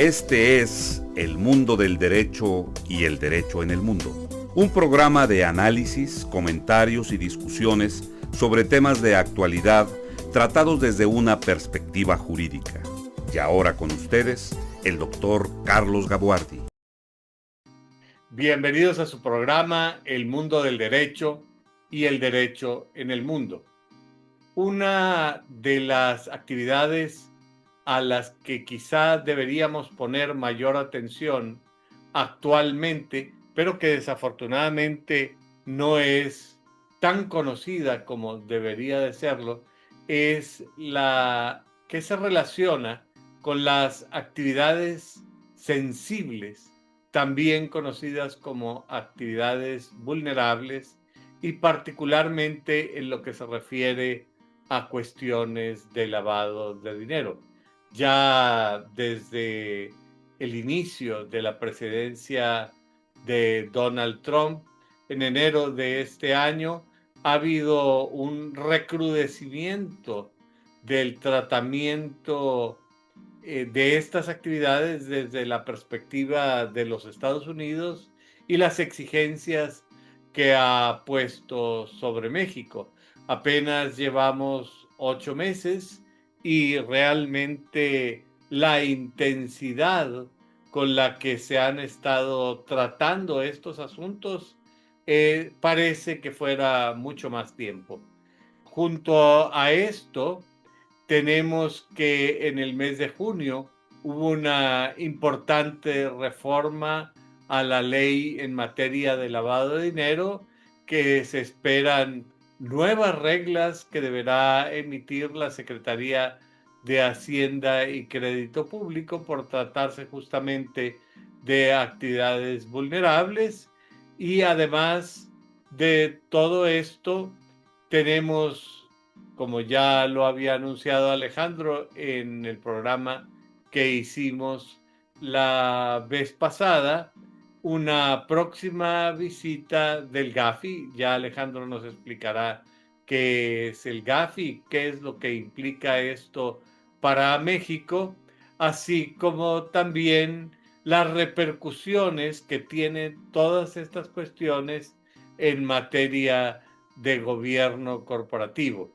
Este es El Mundo del Derecho y el Derecho en el Mundo, un programa de análisis, comentarios y discusiones sobre temas de actualidad tratados desde una perspectiva jurídica. Y ahora con ustedes, el doctor Carlos Gabuardi. Bienvenidos a su programa El Mundo del Derecho y el Derecho en el Mundo. Una de las actividades a las que quizá deberíamos poner mayor atención actualmente, pero que desafortunadamente no es tan conocida como debería de serlo, es la que se relaciona con las actividades sensibles, también conocidas como actividades vulnerables, y particularmente en lo que se refiere a cuestiones de lavado de dinero. Ya desde el inicio de la presidencia de Donald Trump, en enero de este año, ha habido un recrudecimiento del tratamiento de estas actividades desde la perspectiva de los Estados Unidos y las exigencias que ha puesto sobre México. Apenas llevamos 8 meses y realmente la intensidad con la que se han estado tratando estos asuntos parece que fuera mucho más tiempo. Junto a esto, tenemos que en el mes de junio hubo una importante reforma a la ley en materia de lavado de dinero, que se esperan nuevas reglas que deberá emitir la Secretaría de Hacienda y Crédito Público por tratarse justamente de actividades vulnerables. Y además de todo esto, tenemos, como ya lo había anunciado Alejandro en el programa que hicimos la vez pasada, una próxima visita del GAFI. Ya Alejandro nos explicará qué es el GAFI, qué es lo que implica esto para México, así como también las repercusiones que tienen todas estas cuestiones en materia de gobierno corporativo.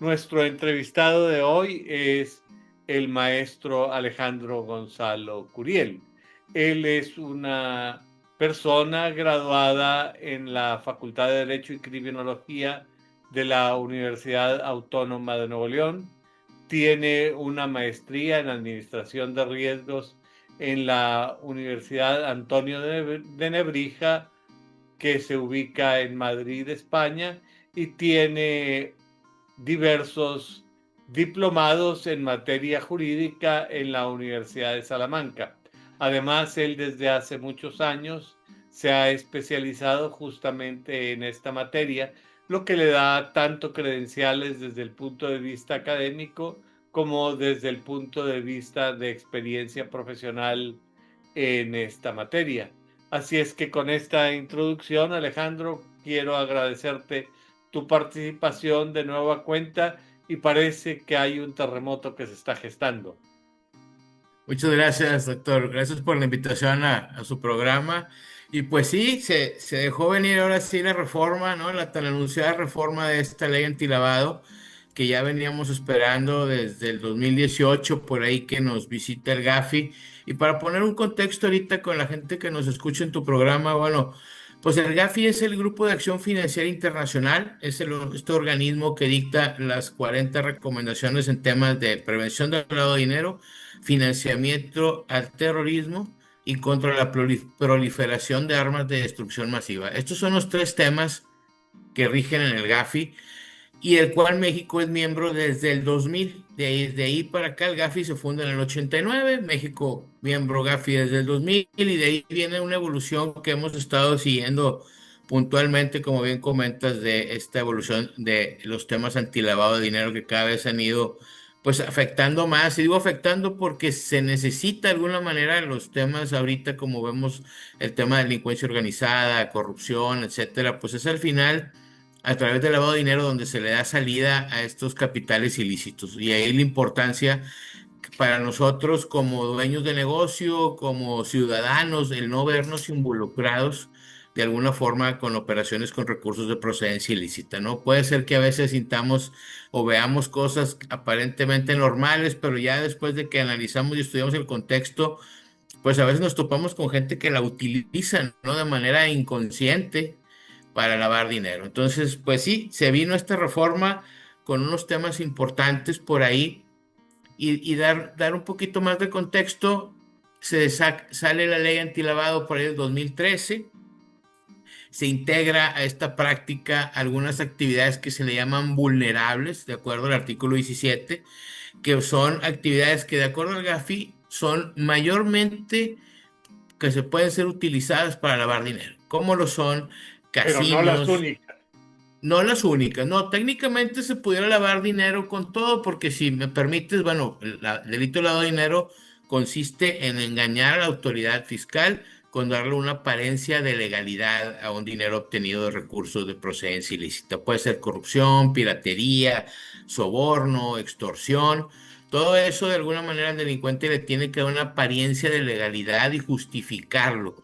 Nuestro entrevistado de hoy es el maestro Alejandro Gonzalo Curiel. Él es una persona graduada en la Facultad de Derecho y Criminología de la Universidad Autónoma de Nuevo León. Tiene una maestría en Administración de Riesgos en la Universidad Antonio de Nebrija, que se ubica en Madrid, España, y tiene diversos diplomados en materia jurídica en la Universidad de Salamanca. Además, él desde hace muchos años se ha especializado justamente en esta materia, lo que le da tanto credenciales desde el punto de vista académico como desde el punto de vista de experiencia profesional en esta materia. Así es que con esta introducción, Alejandro, quiero agradecerte tu participación de nueva cuenta, y parece que hay un terremoto que se está gestando. Muchas gracias, doctor. Gracias por la invitación a su programa. Y pues sí, se dejó venir ahora sí la reforma, ¿no? La tan anunciada reforma de esta ley antilavado, que ya veníamos esperando desde el 2018, por ahí que nos visita el GAFI. Y para poner un contexto ahorita con la gente que nos escucha en tu programa, bueno, pues el GAFI es el Grupo de Acción Financiera Internacional, es este organismo que dicta las 40 recomendaciones en temas de prevención del lavado de dinero, financiamiento al terrorismo y contra la proliferación de armas de destrucción masiva. Estos son los tres temas que rigen en el GAFI, y el cual México es miembro desde el 2000. Desde ahí para acá el GAFI se funda en el 89, México miembro GAFI desde el 2000, y de ahí viene una evolución que hemos estado siguiendo puntualmente, como bien comentas, de esta evolución de los temas antilavado de dinero que cada vez han ido pues afectando más. Y digo afectando porque se necesita de alguna manera los temas ahorita, como vemos el tema de delincuencia organizada, corrupción, etcétera, pues es al final a través del lavado de dinero donde se le da salida a estos capitales ilícitos. Y ahí la importancia para nosotros como dueños de negocio, como ciudadanos, el no vernos involucrados de alguna forma con operaciones con recursos de procedencia ilícita, ¿no? Puede ser que a veces sintamos o veamos cosas aparentemente normales, pero ya después de que analizamos y estudiamos el contexto, pues a veces nos topamos con gente que la utiliza, ¿no? De manera inconsciente para lavar dinero. Entonces, pues sí, se vino esta reforma con unos temas importantes por ahí y dar un poquito más de contexto. Sale la ley antilavado por ahí del 2013. Se integra a esta práctica algunas actividades que se le llaman vulnerables, de acuerdo al artículo 17, que son actividades que de acuerdo al GAFI son mayormente que se pueden ser utilizadas para lavar dinero, como lo son pero no las casinos. únicas. No las únicas, no, técnicamente se pudiera lavar dinero con todo, porque si me permites, bueno, el delito de lavado de dinero consiste en engañar a la autoridad fiscal con darle una apariencia de legalidad a un dinero obtenido de recursos de procedencia ilícita. Puede ser corrupción, piratería, soborno, extorsión. Todo eso de alguna manera al delincuente le tiene que dar una apariencia de legalidad y justificarlo.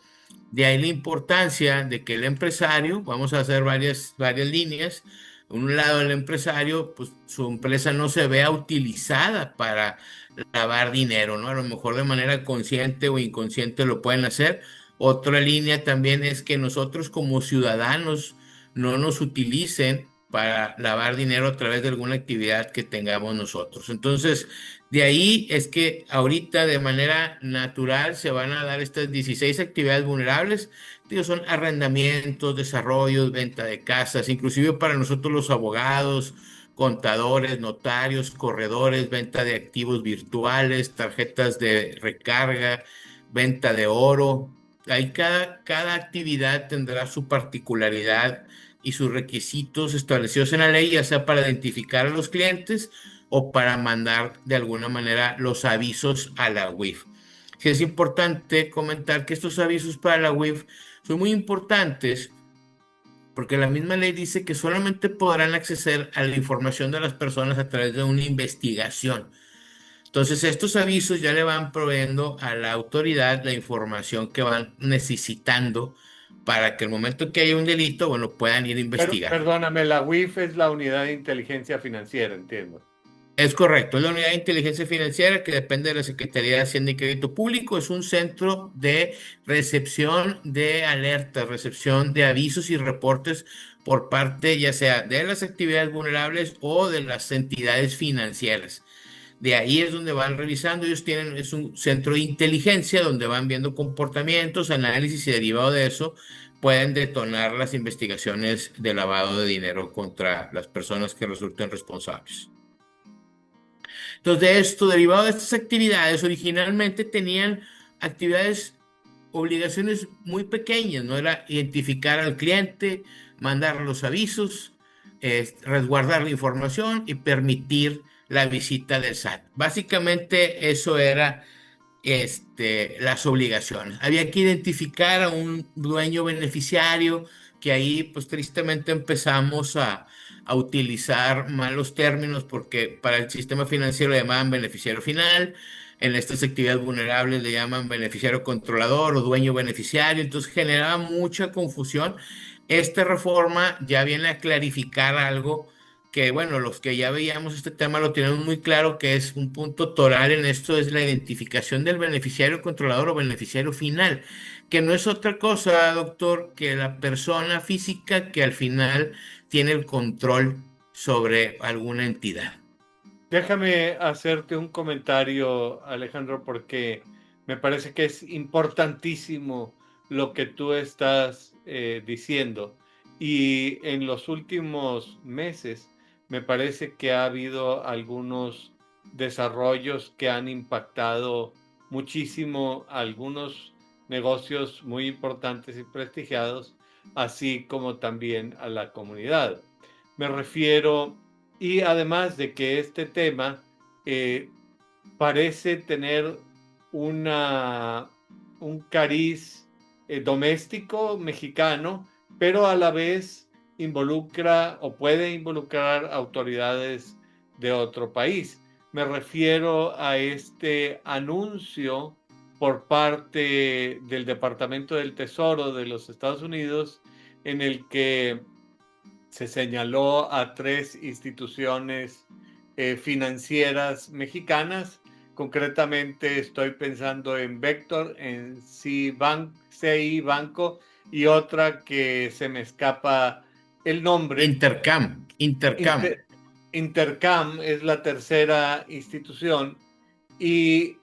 De ahí la importancia de que el empresario, vamos a hacer varias líneas. Un lado, el empresario, pues su empresa no se vea utilizada para lavar dinero, ¿no? A lo mejor de manera consciente o inconsciente lo pueden hacer. Otra línea también es que nosotros como ciudadanos no nos utilicen para lavar dinero a través de alguna actividad que tengamos nosotros. Entonces, de ahí es que ahorita de manera natural se van a dar estas 16 actividades vulnerables. Digo, son arrendamientos, desarrollos, venta de casas, inclusive para nosotros los abogados, contadores, notarios, corredores, venta de activos virtuales, tarjetas de recarga, venta de oro. Ahí cada actividad tendrá su particularidad y sus requisitos establecidos en la ley, ya sea para identificar a los clientes o para mandar de alguna manera los avisos a la UIF. Sí, es importante comentar que estos avisos para la UIF son muy importantes porque la misma ley dice que solamente podrán acceder a la información de las personas a través de una investigación. Entonces, estos avisos ya le van proveyendo a la autoridad la información que van necesitando para que el momento que haya un delito, bueno, puedan ir a Pero, investigar. perdóname, la UIF es la Unidad de Inteligencia Financiera, entiendo. Es correcto, es la Unidad de Inteligencia Financiera que depende de la Secretaría de Hacienda y Crédito Público. Es un centro de recepción de alertas, recepción de avisos y reportes por parte ya sea de las actividades vulnerables o de las entidades financieras. De ahí es donde van revisando, ellos tienen, es un centro de inteligencia donde van viendo comportamientos, análisis y derivado de eso pueden detonar las investigaciones de lavado de dinero contra las personas que resulten responsables. Entonces, de esto, derivado de estas actividades, originalmente tenían actividades, obligaciones muy pequeñas, ¿no? Era identificar al cliente, mandar los avisos, resguardar la información y permitir la visita del SAT. Básicamente eso era las obligaciones. Había que identificar a un dueño beneficiario, que ahí pues tristemente empezamos a utilizar malos términos porque para el sistema financiero le llamaban beneficiario final, en estas actividades vulnerables le llaman beneficiario controlador o dueño beneficiario, entonces generaba mucha confusión. Esta reforma ya viene a clarificar algo que, bueno, los que ya veíamos este tema lo tenemos muy claro, que es un punto toral en esto, es la identificación del beneficiario controlador o beneficiario final, que no es otra cosa, doctor, que la persona física que al final tiene el control sobre alguna entidad. Déjame hacerte un comentario, Alejandro, porque me parece que es importantísimo lo que tú estás diciendo. Y en los últimos meses me parece que ha habido algunos desarrollos que han impactado muchísimo a algunos negocios muy importantes y prestigiados, así como también a la comunidad. Me refiero, y además de que este tema parece tener un cariz doméstico mexicano, pero a la vez involucra o puede involucrar autoridades de otro país. me refiero a este anuncio por parte del Departamento del Tesoro de los Estados Unidos, en el que se señaló a 3 instituciones financieras mexicanas. Concretamente estoy pensando en Vector, en CI Banco y otra que se me escapa el nombre. Intercam. Intercam es la tercera institución, y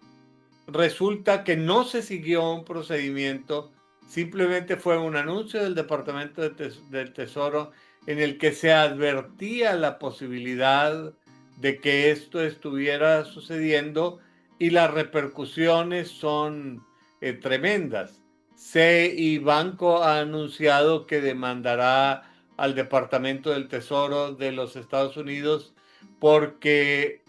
resulta que no se siguió un procedimiento, simplemente fue un anuncio del Departamento del Tesoro en el que se advertía la posibilidad de que esto estuviera sucediendo, y las repercusiones son tremendas. CI Banco ha anunciado que demandará al Departamento del Tesoro de los Estados Unidos porque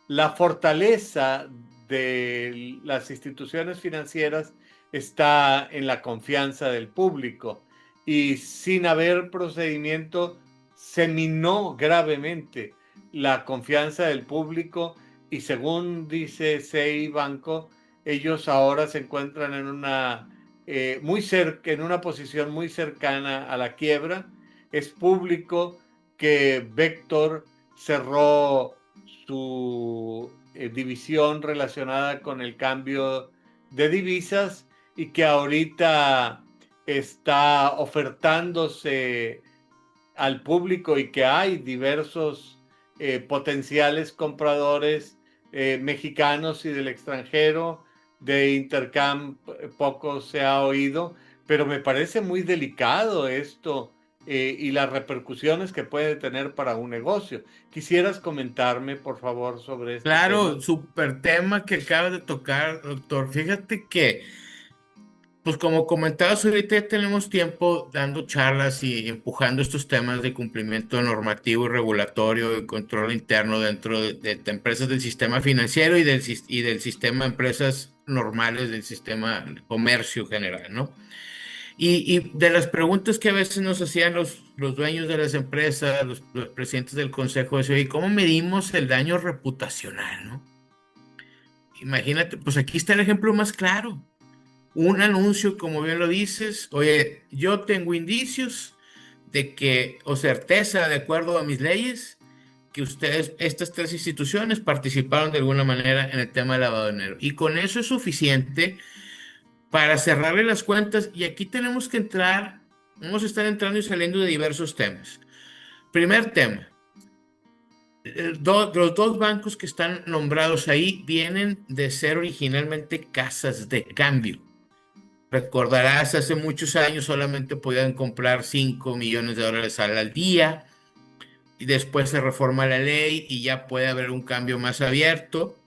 la fortaleza de las instituciones financieras está en la confianza del público, y sin haber procedimiento se minó gravemente la confianza del público, y según dice CI Banco, ellos ahora se encuentran en una en una posición muy cercana a la quiebra. Es público que Vector cerró su división relacionada con el cambio de divisas, y que ahorita está ofertándose al público, y que hay diversos potenciales compradores mexicanos y del extranjero. De Intercam poco se ha oído, pero me parece muy delicado esto y las repercusiones que puede tener para un negocio. ¿Quisieras comentarme, por favor, sobre este Claro, tema? súper tema que acabas de tocar, doctor. Fíjate que, pues como comentabas ahorita, ya tenemos tiempo dando charlas y empujando estos temas de cumplimiento normativo y regulatorio y control interno dentro de empresas del sistema financiero y del sistema de empresas normales, del sistema de comercio general, ¿no? Y de las preguntas que a veces nos hacían los dueños de las empresas, los presidentes del consejo, es, oye, ¿cómo medimos el daño reputacional, no? Imagínate, pues aquí está el ejemplo más claro. Un anuncio, como bien lo dices, oye, yo tengo indicios de que, o certeza, de acuerdo a mis leyes, que ustedes, estas 3 instituciones, participaron de alguna manera en el tema de lavado de dinero. Y con eso es suficiente para cerrarle las cuentas. Y aquí tenemos que entrar, vamos a estar entrando y saliendo de diversos temas. Primer tema, los 2 bancos que están nombrados ahí vienen de ser originalmente casas de cambio. Recordarás, hace muchos años solamente podían comprar $5 millones al día, y después se reforma la ley y ya puede haber un cambio más abierto,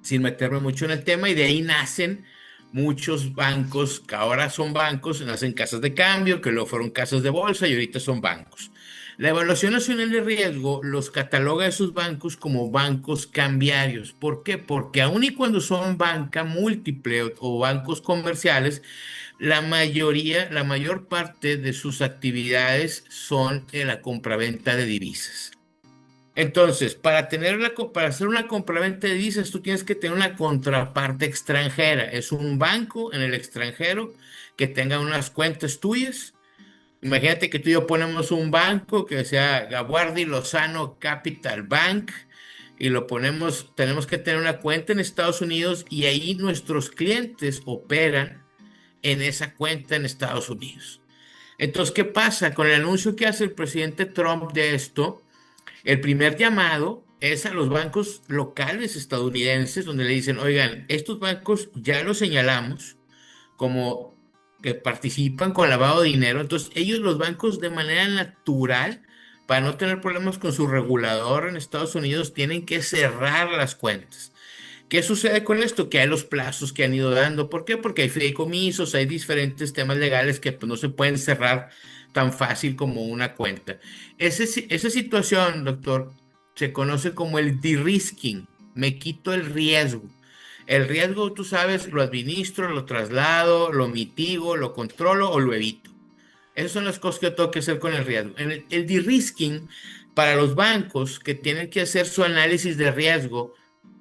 sin meterme mucho en el tema, y de ahí nacen muchos bancos que ahora son bancos, nacen casas de cambio, que luego fueron casas de bolsa y ahorita son bancos. La Evaluación Nacional de Riesgo los cataloga a esos bancos como bancos cambiarios. ¿Por qué? Porque aun y cuando son banca múltiple o bancos comerciales, la mayor parte de sus actividades son en la compraventa de divisas. Entonces, para hacer una compraventa de divisas, tú tienes que tener una contraparte extranjera. Es un banco en el extranjero que tenga unas cuentas tuyas. Imagínate que tú y yo ponemos un banco que sea Gaguardi Lozano Capital Bank, y lo ponemos, tenemos que tener una cuenta en Estados Unidos, y ahí nuestros clientes operan en esa cuenta en Estados Unidos. Entonces, ¿qué pasa? Con el anuncio que hace el presidente Trump de esto, el primer llamado es a los bancos locales estadounidenses, donde le dicen, oigan, estos bancos ya los señalamos como que participan con lavado de dinero. Entonces, ellos, los bancos, de manera natural, para no tener problemas con su regulador en Estados Unidos, tienen que cerrar las cuentas. ¿Qué sucede con esto? Que hay los plazos que han ido dando. ¿Por qué? Porque hay fideicomisos, hay diferentes temas legales que, pues, no se pueden cerrar tan fácil como una cuenta. Esa situación, doctor, se conoce como el de-risking. Me quito el riesgo. El riesgo, tú sabes, lo administro, lo traslado, lo mitigo, lo controlo o lo evito. Esas son las cosas que yo tengo que hacer con el riesgo. El de-risking para los bancos que tienen que hacer su análisis de riesgo,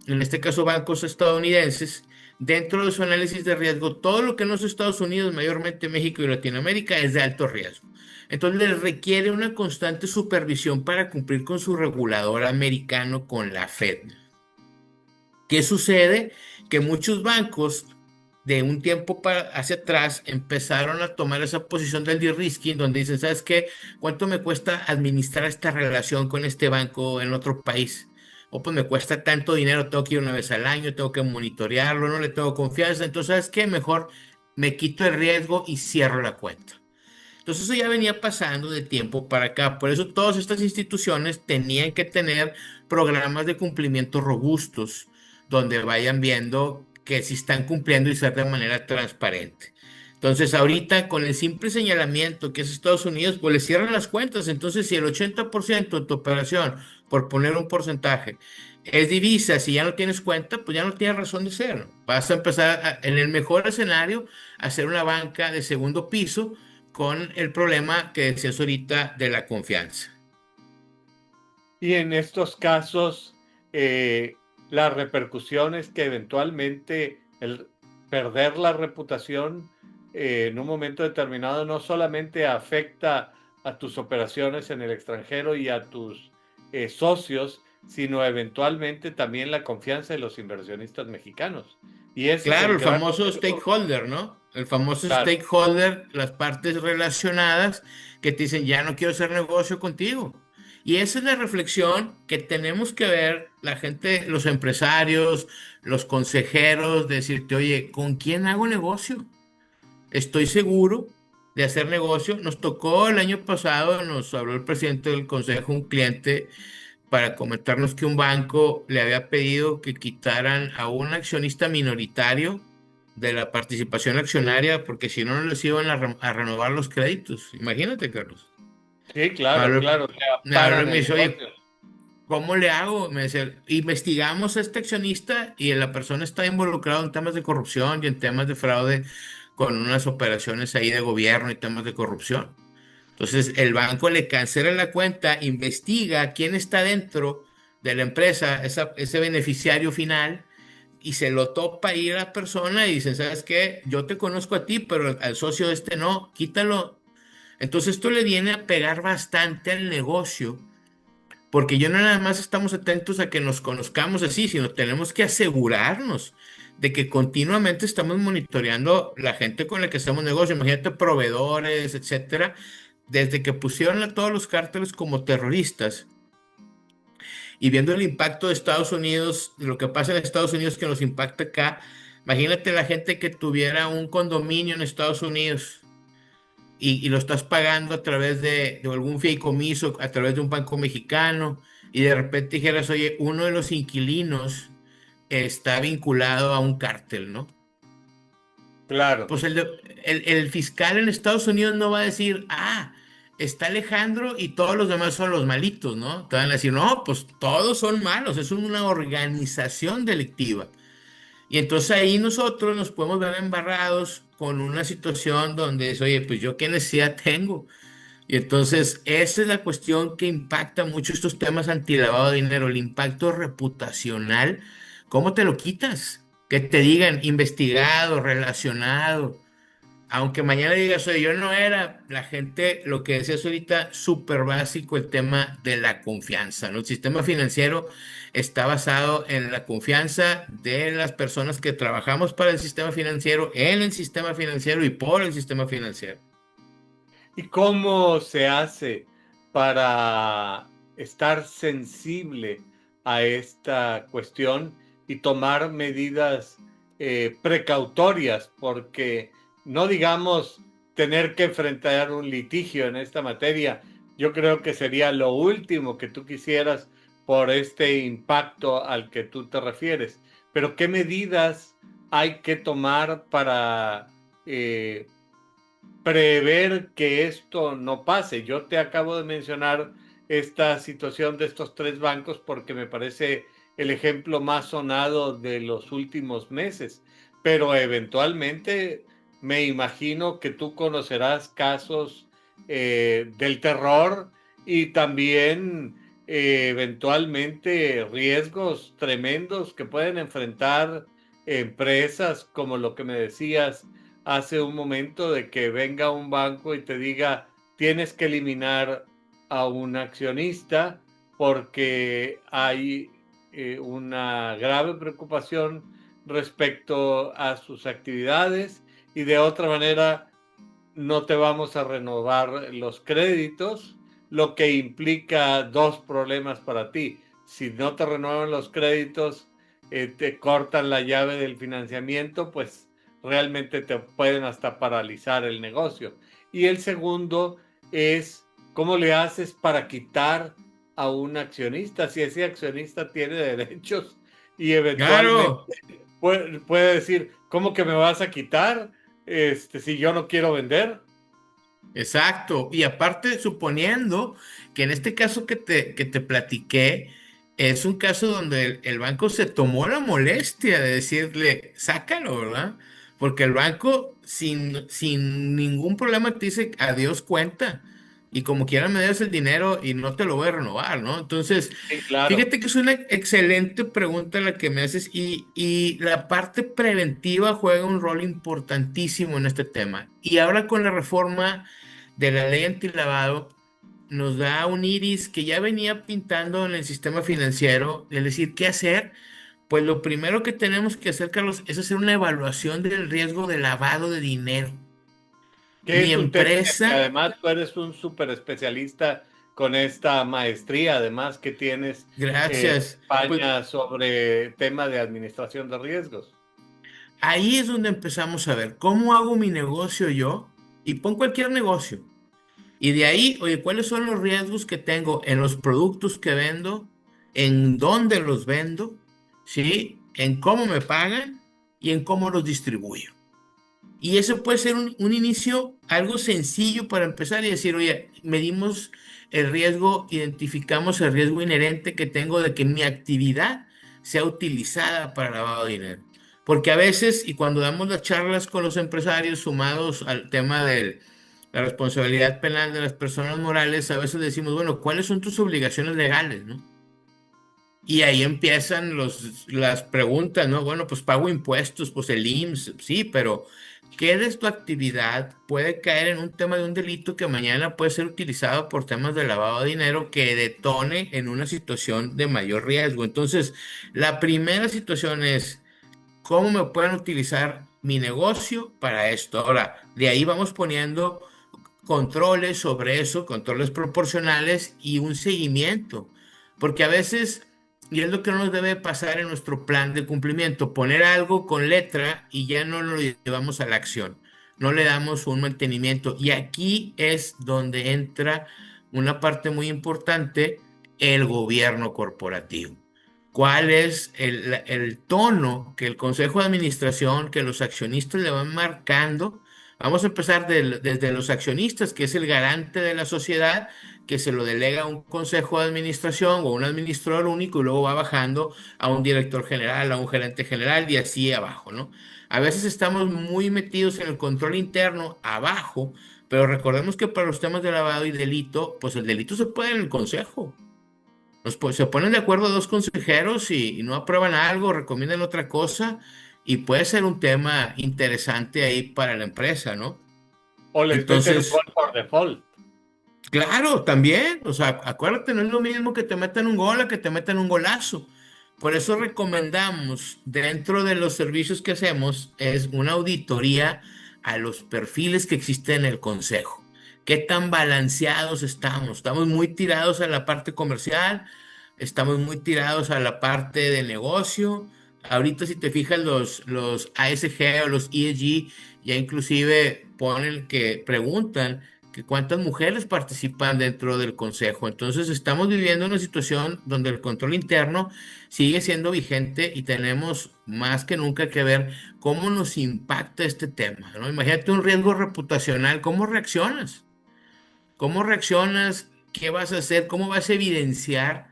en este caso bancos estadounidenses, dentro de su análisis de riesgo, todo lo que no es Estados Unidos, mayormente México y Latinoamérica, es de alto riesgo. Entonces les requiere una constante supervisión para cumplir con su regulador americano, con la Fed. ¿Qué sucede? Que muchos bancos de un tiempo hacia atrás empezaron a tomar esa posición del de-risking, donde dicen, ¿sabes qué? ¿Cuánto me cuesta administrar esta relación con este banco en otro país? O pues me cuesta tanto dinero, tengo que ir una vez al año, tengo que monitorearlo, no le tengo confianza. Entonces, ¿sabes qué? Mejor me quito el riesgo y cierro la cuenta. Entonces eso ya venía pasando de tiempo para acá. Por eso todas estas instituciones tenían que tener programas de cumplimiento robustos, donde vayan viendo que si están cumpliendo y ser de manera transparente. Entonces ahorita con el simple señalamiento que es Estados Unidos, pues le cierran las cuentas. Entonces si el 80% de tu operación, por poner un porcentaje, es divisa, si ya no tienes cuenta, pues ya no tienes razón de ser. Vas a empezar, en el mejor escenario, a hacer una banca de segundo piso con el problema que decías ahorita de la confianza. Y en estos casos, las repercusiones que eventualmente el perder la reputación en un momento determinado no solamente afecta a tus operaciones en el extranjero y a tus socios, sino eventualmente también la confianza de los inversionistas mexicanos. Y ese es Claro, el el gran famoso riesgo. stakeholder, ¿no? El famoso Claro. stakeholder, las partes relacionadas que te dicen, ya no quiero hacer negocio contigo. Y esa es la reflexión que tenemos que ver la gente, los empresarios, los consejeros, decirte, oye, ¿con quién hago negocio? Estoy seguro de hacer negocio. Nos tocó el año pasado, nos habló el presidente del consejo, un cliente, para comentarnos que un banco le había pedido que quitaran a un accionista minoritario de la participación accionaria, porque si no, no les iban a renovar los créditos. Imagínate, Carlos. Sí, Me claro, habló, claro, me habló y paran me el dice, oye, negocio. ¿cómo le hago? Me dice, investigamos a este accionista y la persona está involucrada en temas de corrupción y en temas de fraude con unas operaciones ahí de gobierno y temas de corrupción. Entonces, el banco le cancela la cuenta, investiga quién está dentro de la empresa, ese beneficiario final, y se lo topa ahí a la persona y dice, ¿sabes qué? Yo te conozco a ti, pero al socio este no, quítalo. Entonces, esto le viene a pegar bastante al negocio, porque yo no nada más estamos atentos a que nos conozcamos así, sino tenemos que asegurarnos de que continuamente estamos monitoreando la gente con la que hacemos negocio. Imagínate proveedores, etcétera, desde que pusieron a todos los cárteles como terroristas y viendo el impacto de Estados Unidos, de lo que pasa en Estados Unidos que nos impacta acá. Imagínate la gente que tuviera un condominio en Estados Unidos y lo estás pagando a través de algún fideicomiso, a través de un banco mexicano, y de repente dijeras, oye, uno de los inquilinos está vinculado a un cártel, ¿no? Claro. Pues el fiscal en Estados Unidos no va a decir, está Alejandro y todos los demás son los malitos, ¿no? Te van a decir, no, pues todos son malos, es una organización delictiva. Y entonces ahí nosotros nos podemos ver embarrados con una situación donde es, oye, pues yo qué necesidad tengo. Y entonces esa es la cuestión que impacta mucho estos temas antilavado de dinero, el impacto reputacional. ¿Cómo te lo quitas? Que te digan investigado, relacionado. Aunque mañana digas, oye, yo no era, la gente, lo que decías ahorita, súper básico el tema de la confianza, ¿no? El sistema financiero está basado en la confianza de las personas que trabajamos para el sistema financiero, en el sistema financiero y por el sistema financiero. ¿Y cómo se hace para estar sensible a esta cuestión y tomar medidas precautorias? Porque no digamos tener que enfrentar un litigio en esta materia. Yo creo que sería lo último que tú quisieras por este impacto al que tú te refieres. Pero ¿qué medidas hay que tomar para prever que esto no pase? Yo te acabo de mencionar esta situación de estos tres bancos porque me parece el ejemplo más sonado de los últimos meses, pero eventualmente me imagino que tú conocerás casos del terror y también eventualmente riesgos tremendos que pueden enfrentar empresas, como lo que me decías hace un momento, de que venga un banco y te diga tienes que eliminar a un accionista porque hay una grave preocupación respecto a sus actividades, y de otra manera no te vamos a renovar los créditos, lo que implica dos problemas para ti. Si no te renuevan los créditos, te cortan la llave del financiamiento, pues realmente te pueden hasta paralizar el negocio. Y el segundo es cómo le haces para quitar a un accionista, si ese accionista tiene derechos y eventualmente Claro, puede decir, ¿cómo que me vas a quitar si yo no quiero vender? exacto. Y aparte, suponiendo que en este caso que te platiqué, es un caso donde el banco se tomó la molestia de decirle, sácalo, ¿verdad? Porque el banco sin ningún problema te dice, adiós cuenta. Y como quiera me debes el dinero y no te lo voy a renovar, ¿no? Entonces, Sí, claro. fíjate que es una excelente pregunta la que me haces y la parte preventiva juega un rol importantísimo en este tema. Y ahora con la reforma de la ley antilavado nos da un iris que ya venía pintando en el sistema financiero, es decir, ¿qué hacer? Pues lo primero que tenemos que hacer, Carlos, es hacer una evaluación del riesgo de lavado de dinero. Que Mi es un tema en el que empresa, además tú eres un súper especialista con esta maestría, además que tienes en gracias, pues España sobre tema de administración de riesgos. ahí es donde empezamos a ver cómo hago mi negocio yo y pon cualquier negocio. Y de ahí, oye, ¿cuáles son los riesgos que tengo en los productos que vendo? ¿En dónde los vendo? ¿Sí? ¿En cómo me pagan? Y en cómo los distribuyo. Y eso puede ser un inicio, algo sencillo para empezar y decir, oye, medimos el riesgo, identificamos el riesgo inherente que tengo de que mi actividad sea utilizada para lavado de dinero. Porque a veces, y cuando damos las charlas con los empresarios sumados al tema de la responsabilidad penal de las personas morales, a veces decimos, bueno, ¿cuáles son tus obligaciones legales, no? Y ahí empiezan las preguntas, ¿no? Bueno, pues pago impuestos, pues el IMSS, sí, pero ¿qué de tu actividad puede caer en un tema de un delito que mañana puede ser utilizado por temas de lavado de dinero que detone en una situación de mayor riesgo? Entonces, la primera situación es, ¿cómo me pueden utilizar mi negocio para esto? Ahora, de ahí vamos poniendo controles sobre eso, controles proporcionales y un seguimiento. Porque a veces, y es lo que no nos debe pasar en nuestro plan de cumplimiento, poner algo con letra y ya no lo llevamos a la acción, no le damos un mantenimiento. Y aquí es donde entra una parte muy importante, el gobierno corporativo. ¿Cuál es el tono que el consejo de administración, que los accionistas le van marcando? Vamos a empezar desde los accionistas, que es el garante de la sociedad, que se lo delega a un consejo de administración o un administrador único y luego va bajando a un director general, a un gerente general y así abajo, ¿no? A veces estamos muy metidos en el control interno abajo, pero recordemos que para los temas de lavado y delito, pues el delito se puede en el consejo. Se ponen de acuerdo dos consejeros y no aprueban algo, recomiendan otra cosa y puede ser un tema interesante ahí para la empresa, ¿no? O les meten un Entonces, gol por default. claro, también, o sea, acuérdate, no es lo mismo que te metan un gol a que te metan un golazo. Por eso recomendamos, dentro de los servicios que hacemos, es una auditoría a los perfiles que existen en el consejo. ¿Qué tan balanceados estamos? ¿Estamos muy tirados a la parte comercial? ¿Estamos muy tirados a la parte de negocio? Ahorita si te fijas los ASG o los ESG ya inclusive ponen que preguntan que cuántas mujeres participan dentro del consejo. Entonces estamos viviendo una situación donde el control interno sigue siendo vigente y tenemos más que nunca que ver cómo nos impacta este tema, ¿no? Imagínate un riesgo reputacional, ¿cómo reaccionas? ¿Cómo reaccionas? ¿Qué vas a hacer? ¿Cómo vas a evidenciar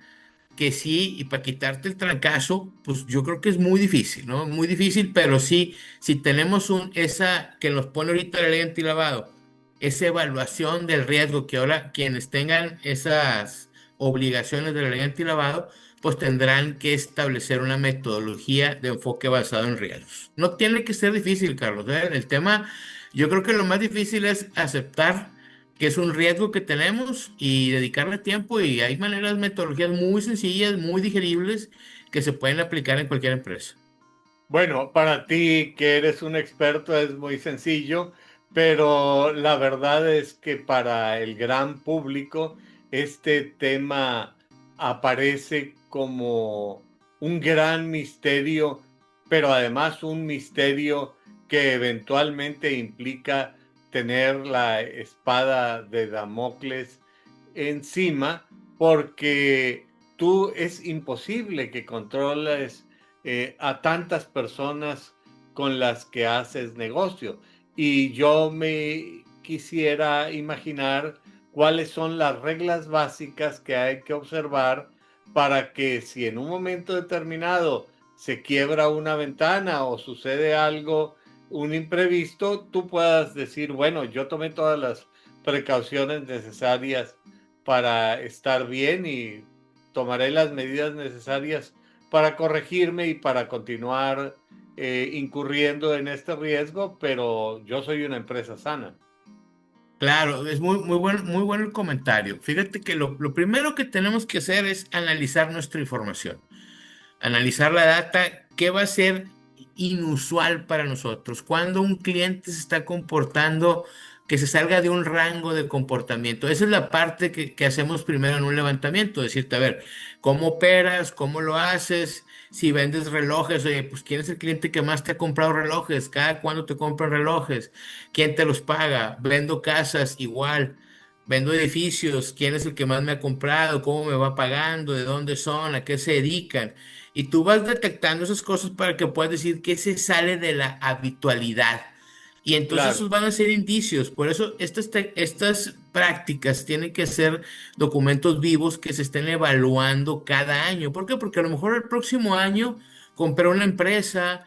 que sí? Y para quitarte el trancazo, pues yo creo que es muy difícil, ¿no? Muy difícil, pero sí, si tenemos esa que nos pone ahorita la ley antilavado, esa evaluación del riesgo, que ahora quienes tengan esas obligaciones de la ley antilavado, pues tendrán que establecer una metodología de enfoque basado en riesgos. No tiene que ser difícil, Carlos, ¿eh? El tema, yo creo que lo más difícil es aceptar que es un riesgo que tenemos y dedicarle tiempo, y hay maneras, metodologías muy sencillas, muy digeribles, que se pueden aplicar en cualquier empresa. Bueno, para ti que eres un experto es muy sencillo, pero la verdad es que para el gran público este tema aparece como un gran misterio, pero además un misterio que eventualmente implica tener la espada de Damocles encima, porque tú es imposible que controles a tantas personas con las que haces negocio. Y yo me quisiera imaginar cuáles son las reglas básicas que hay que observar para que si en un momento determinado se quiebra una ventana o sucede algo, un imprevisto, tú puedas decir, bueno, yo tomé todas las precauciones necesarias para estar bien y tomaré las medidas necesarias para corregirme y para continuar incurriendo en este riesgo, pero yo soy una empresa sana. Claro, es muy bueno el comentario. Fíjate que lo primero que tenemos que hacer es analizar nuestra información, analizar la data, qué va a ser inusual para nosotros, cuando un cliente se está comportando que se salga de un rango de comportamiento. Esa es la parte que hacemos primero en un levantamiento, decirte, a ver, ¿cómo operas? ¿Cómo lo haces? Si vendes relojes, oye, pues ¿quién es el cliente que más te ha comprado relojes? ¿Cada cuándo te compran relojes? ¿Quién te los paga? Vendo casas, igual. Vendo edificios, ¿quién es el que más me ha comprado? ¿Cómo me va pagando? ¿De dónde son? ¿A qué se dedican? Y tú vas detectando esas cosas para que puedas decir que se sale de la habitualidad. Y entonces Claro, esos van a ser indicios. Por eso estas prácticas tienen que ser documentos vivos que se estén evaluando cada año. ¿Por qué? Porque a lo mejor el próximo año compré una empresa,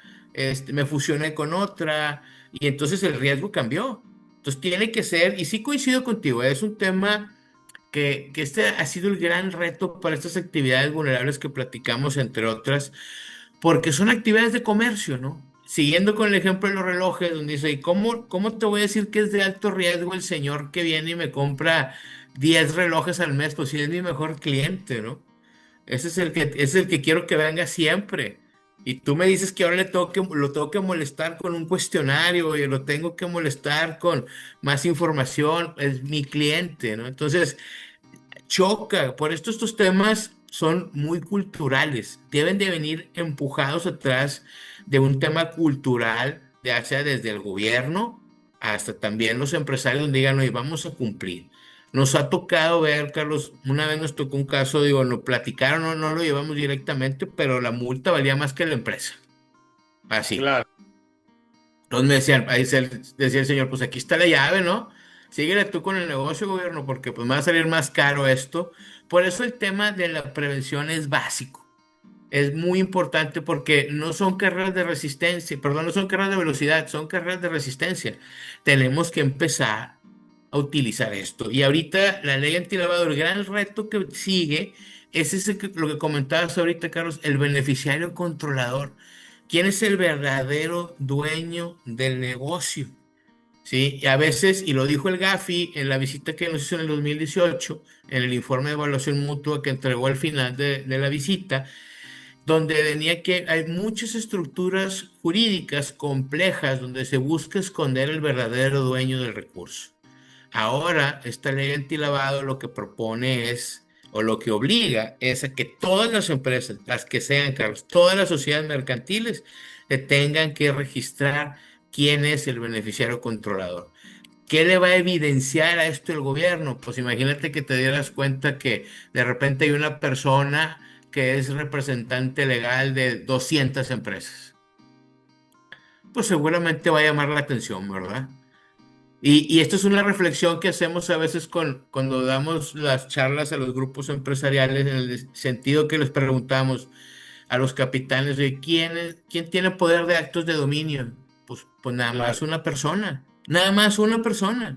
me fusioné con otra y entonces el riesgo cambió. Entonces tiene que ser, y sí coincido contigo, es un tema que este ha sido el gran reto para estas actividades vulnerables que platicamos, entre otras, porque son actividades de comercio, ¿no? Siguiendo con el ejemplo de los relojes, donde dice, ¿y cómo te voy a decir que es de alto riesgo el señor que viene y me compra 10 relojes al mes? Pues si es mi mejor cliente, ¿no? Ese es el que quiero que venga siempre. Y tú me dices que ahora lo tengo que molestar con un cuestionario y lo tengo que molestar con más información. Es mi cliente, ¿no? Entonces, choca. Por esto estos temas son muy culturales. Deben de venir empujados atrás de un tema cultural, ya sea desde el gobierno hasta también los empresarios, donde digan, oye, vamos a cumplir. Nos ha tocado ver, Carlos, una vez nos tocó un caso, digo, lo platicaron, no lo llevamos directamente, pero la multa valía más que la empresa. Así. claro. Entonces me decían, decía el señor, pues aquí está la llave, ¿no? Síguele tú con el negocio, gobierno, porque pues me va a salir más caro esto. Por eso el tema de la prevención es básico. Es muy importante porque no son carreras de resistencia, perdón, no son carreras de velocidad, son carreras de resistencia. Tenemos que empezar a utilizar esto. Y ahorita la ley antilavado, el gran reto que sigue es lo que comentabas ahorita, Carlos, el beneficiario controlador. ¿Quién es el verdadero dueño del negocio? Sí, y a veces, y lo dijo el Gafi en la visita que nos hizo en el 2018, en el informe de evaluación mutua que entregó al final de la visita, donde venía que hay muchas estructuras jurídicas complejas donde se busca esconder el verdadero dueño del recurso. Ahora, esta ley antilavado lo que propone es, o lo que obliga, es a que todas las empresas, las que sean, Carlos, todas las sociedades mercantiles, tengan que registrar quién es el beneficiario controlador. ¿Qué le va a evidenciar a esto el gobierno? Pues imagínate que te dieras cuenta que de repente hay una persona que es representante legal de 200 empresas. Pues seguramente va a llamar la atención, ¿verdad? Y esto es una reflexión que hacemos a veces cuando damos las charlas a los grupos empresariales, en el sentido que les preguntamos a los capitanes de quién tiene poder de actos de dominio. Pues nada más Claro. una persona, nada más una persona.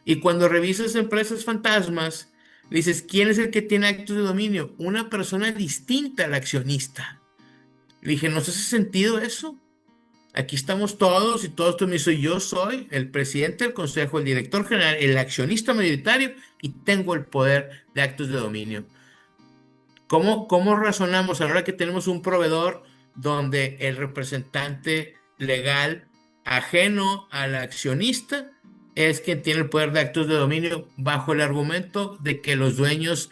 Y cuando revisas empresas fantasmas, Le dices, ¿quién es el que tiene actos de dominio? Una persona distinta al accionista. Le dije, ¿nos hace sentido eso? Aquí estamos todos y todos tú me dices, yo soy el presidente del consejo, el director general, el accionista mayoritario y tengo el poder de actos de dominio. ¿Cómo razonamos a la hora que tenemos un proveedor donde el representante legal ajeno al accionista es quien tiene el poder de actos de dominio bajo el argumento de que los dueños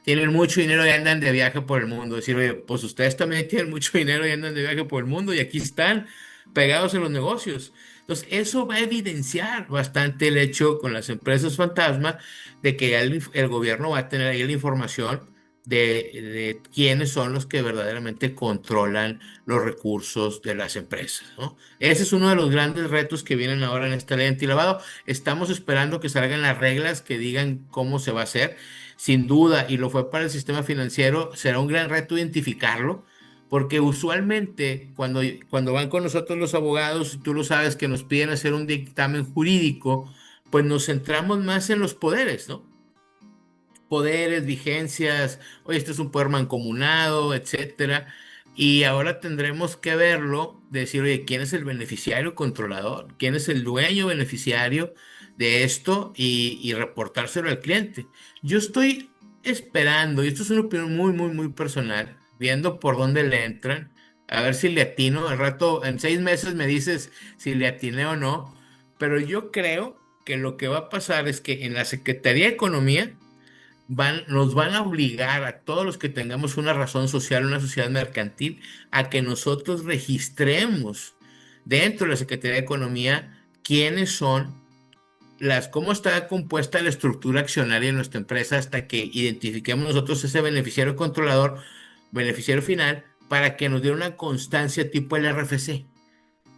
tienen mucho dinero y andan de viaje por el mundo? Decir, oye, pues ustedes también tienen mucho dinero y andan de viaje por el mundo y aquí están pegados en los negocios. Entonces, eso va a evidenciar bastante el hecho con las empresas fantasma de que ya el gobierno va a tener ahí la información de quiénes son los que verdaderamente controlan los recursos de las empresas, ¿no? Ese es uno de los grandes retos que vienen ahora en esta ley antilavado. Estamos esperando que salgan las reglas que digan cómo se va a hacer. Sin duda, y lo fue para el sistema financiero, será un gran reto identificarlo, porque usualmente cuando van con nosotros los abogados, tú lo sabes, que nos piden hacer un dictamen jurídico, pues nos centramos más en los poderes, ¿no? Poderes, vigencias, oye, este es un poder mancomunado, etcétera. Y ahora tendremos que verlo, decir, oye, ¿quién es el beneficiario controlador? ¿Quién es el dueño beneficiario de esto? Y reportárselo al cliente. Yo estoy esperando, y esto es una opinión muy, muy, muy personal, viendo por dónde le entran, a ver si le atino. Al rato, en 6 meses me dices si le atiné o no, pero yo creo que lo que va a pasar es que en la Secretaría de Economía nos van a obligar a todos los que tengamos una razón social, una sociedad mercantil, a que nosotros registremos dentro de la Secretaría de Economía quiénes son cómo está compuesta la estructura accionaria de nuestra empresa hasta que identifiquemos nosotros ese beneficiario controlador, beneficiario final, para que nos dé una constancia tipo el RFC.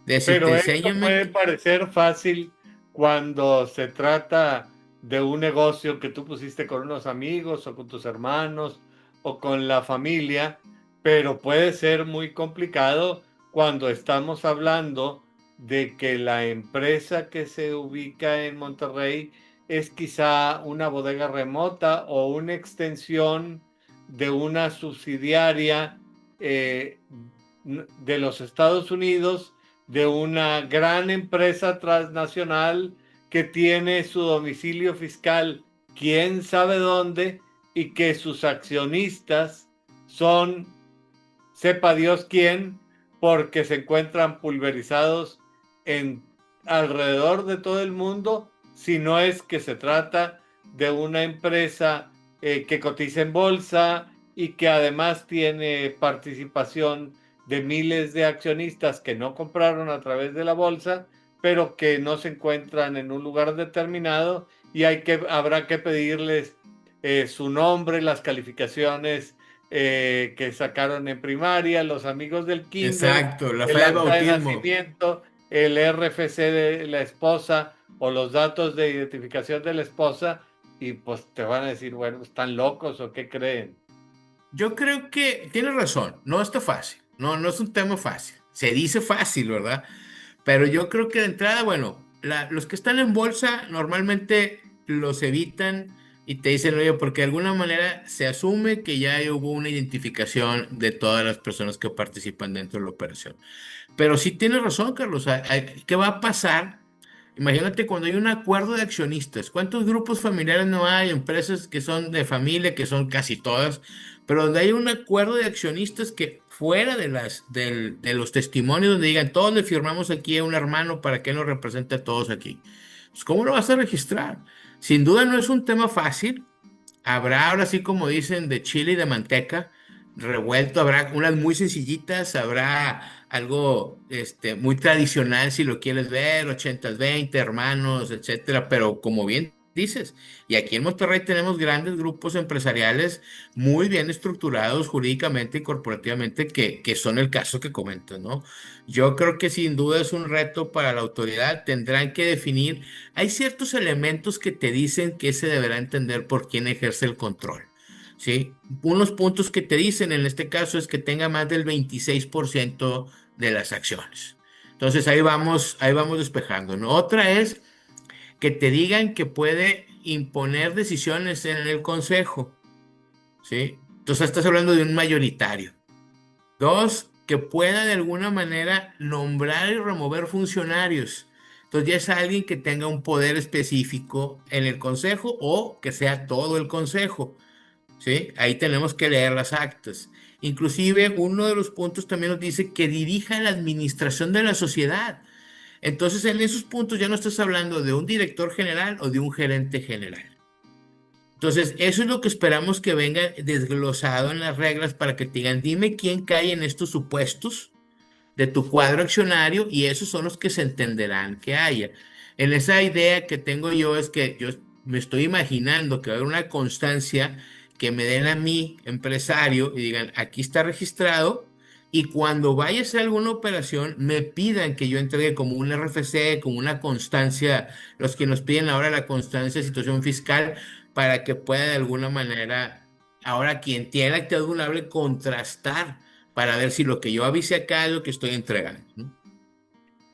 De decirte, Pero esto enséñame. puede parecer fácil cuando se trata de un negocio que tú pusiste con unos amigos o con tus hermanos o con la familia, pero puede ser muy complicado cuando estamos hablando de que la empresa que se ubica en Monterrey es quizá una bodega remota o una extensión de una subsidiaria de los Estados Unidos, de una gran empresa transnacional que tiene su domicilio fiscal quién sabe dónde y que sus accionistas son sepa Dios quién, porque se encuentran pulverizados en alrededor de todo el mundo, si no es que se trata de una empresa que cotiza en bolsa y que además tiene participación de miles de accionistas que no compraron a través de la bolsa, pero que no se encuentran en un lugar determinado y habrá que pedirles su nombre, las calificaciones que sacaron en primaria, los amigos del kinder, Exacto, la fe el de acta de bautismo. nacimiento, el RFC de la esposa o los datos de identificación de la esposa, y pues te van a decir, bueno, ¿están locos o qué creen? Yo creo que tienes razón, no está fácil, no es un tema fácil. Se dice fácil, ¿verdad? Pero yo creo que de entrada, bueno, los que están en bolsa normalmente los evitan y te dicen, oye, porque de alguna manera se asume que ya hubo una identificación de todas las personas que participan dentro de la operación. Pero sí tienes razón, Carlos. ¿Qué va a pasar? Imagínate cuando hay un acuerdo de accionistas. ¿Cuántos grupos familiares no hay? Empresas que son de familia, que son casi todas, pero donde hay un acuerdo de accionistas que fuera de los testimonios donde digan, todos le firmamos aquí a un hermano para que nos represente a todos aquí. Pues, ¿cómo lo vas a registrar? Sin duda no es un tema fácil. Habrá, ahora sí como dicen, de chile y de manteca revuelto, habrá unas muy sencillitas, habrá algo muy tradicional si lo quieres ver, 80-20, hermanos, etcétera, pero como bien dices, y aquí en Monterrey tenemos grandes grupos empresariales muy bien estructurados jurídicamente y corporativamente que son el caso que comentas, ¿no? Yo creo que sin duda es un reto para la autoridad, tendrán que definir, hay ciertos elementos que te dicen que se deberá entender por quién ejerce el control. ¿Sí? Unos puntos que te dicen en este caso es que tenga más del 26% de las acciones. Entonces ahí vamos despejando, ¿no? Otra es que te digan que puede imponer decisiones en el consejo, ¿sí? Entonces estás hablando de un mayoritario. Dos, que pueda de alguna manera nombrar y remover funcionarios. Entonces ya es alguien que tenga un poder específico en el consejo o que sea todo el consejo, ¿sí? Ahí tenemos que leer las actas. Inclusive uno de los puntos también nos dice que dirija la administración de la sociedad. Entonces en esos puntos ya no estás hablando de un director general o de un gerente general. Entonces, eso es lo que esperamos que venga desglosado en las reglas para que te digan, dime quién cae en estos supuestos de tu cuadro accionario y esos son los que se entenderán que haya. En esa idea que tengo yo es que yo me estoy imaginando que va a haber una constancia que me den a mí, empresario, y digan, aquí está registrado, y cuando vaya a hacer alguna operación, me pidan que yo entregue como un RFC, como una constancia, los que nos piden ahora la constancia de situación fiscal, para que pueda de alguna manera, ahora quien tiene la actividad vulnerable, contrastar para ver si lo que yo avise acá es lo que estoy entregando, ¿no?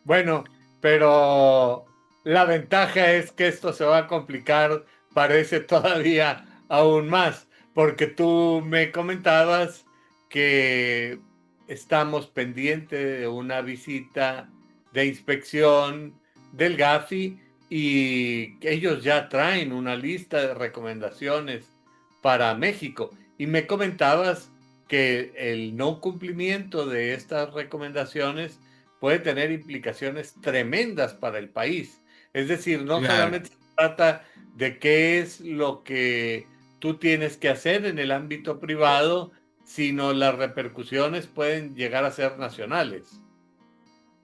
Bueno, pero la ventaja es que esto se va a complicar, parece todavía aún más, porque tú me comentabas que estamos pendientes de una visita de inspección del GAFI y que ellos ya traen una lista de recomendaciones para México. Y me comentabas que el no cumplimiento de estas recomendaciones puede tener implicaciones tremendas para el país. Es decir, no Claro. solamente se trata de qué es lo que tú tienes que hacer en el ámbito privado, sino las repercusiones pueden llegar a ser nacionales.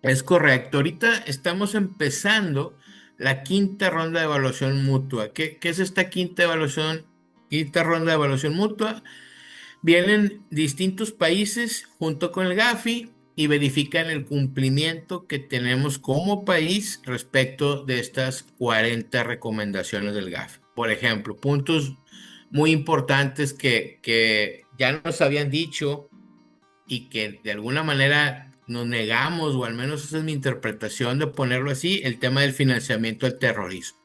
Es correcto. Ahorita estamos empezando la quinta ronda de evaluación mutua. ¿Qué es esta quinta evaluación? Quinta ronda de evaluación mutua. Vienen distintos países junto con el GAFI y verifican el cumplimiento que tenemos como país respecto de estas 40 recomendaciones del GAFI. Por ejemplo, puntos muy importantes que ya nos habían dicho y que de alguna manera nos negamos, o al menos esa es mi interpretación de ponerlo así, el tema del financiamiento al terrorismo.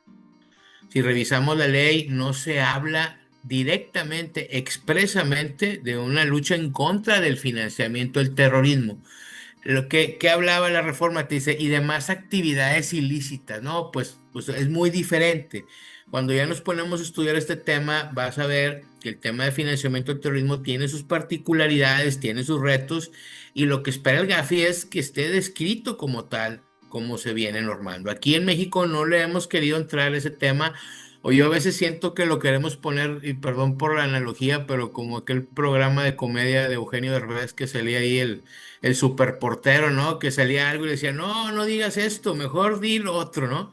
Si revisamos la ley, no se habla directamente, expresamente, de una lucha en contra del financiamiento del terrorismo. Lo que hablaba la reforma, te dice, y demás actividades ilícitas, ¿no? Pues es muy diferente. Cuando ya nos ponemos a estudiar este tema, vas a ver que el tema de financiamiento del terrorismo tiene sus particularidades, tiene sus retos, y lo que espera el GAFI es que esté descrito como tal, como se viene normando. Aquí en México no le hemos querido entrar a ese tema, o yo a veces siento que lo queremos poner, y perdón por la analogía, pero como aquel programa de comedia de Eugenio Derbez que salía ahí el superportero, ¿no? Que salía algo y decía, no, no digas esto, mejor di lo otro, ¿no?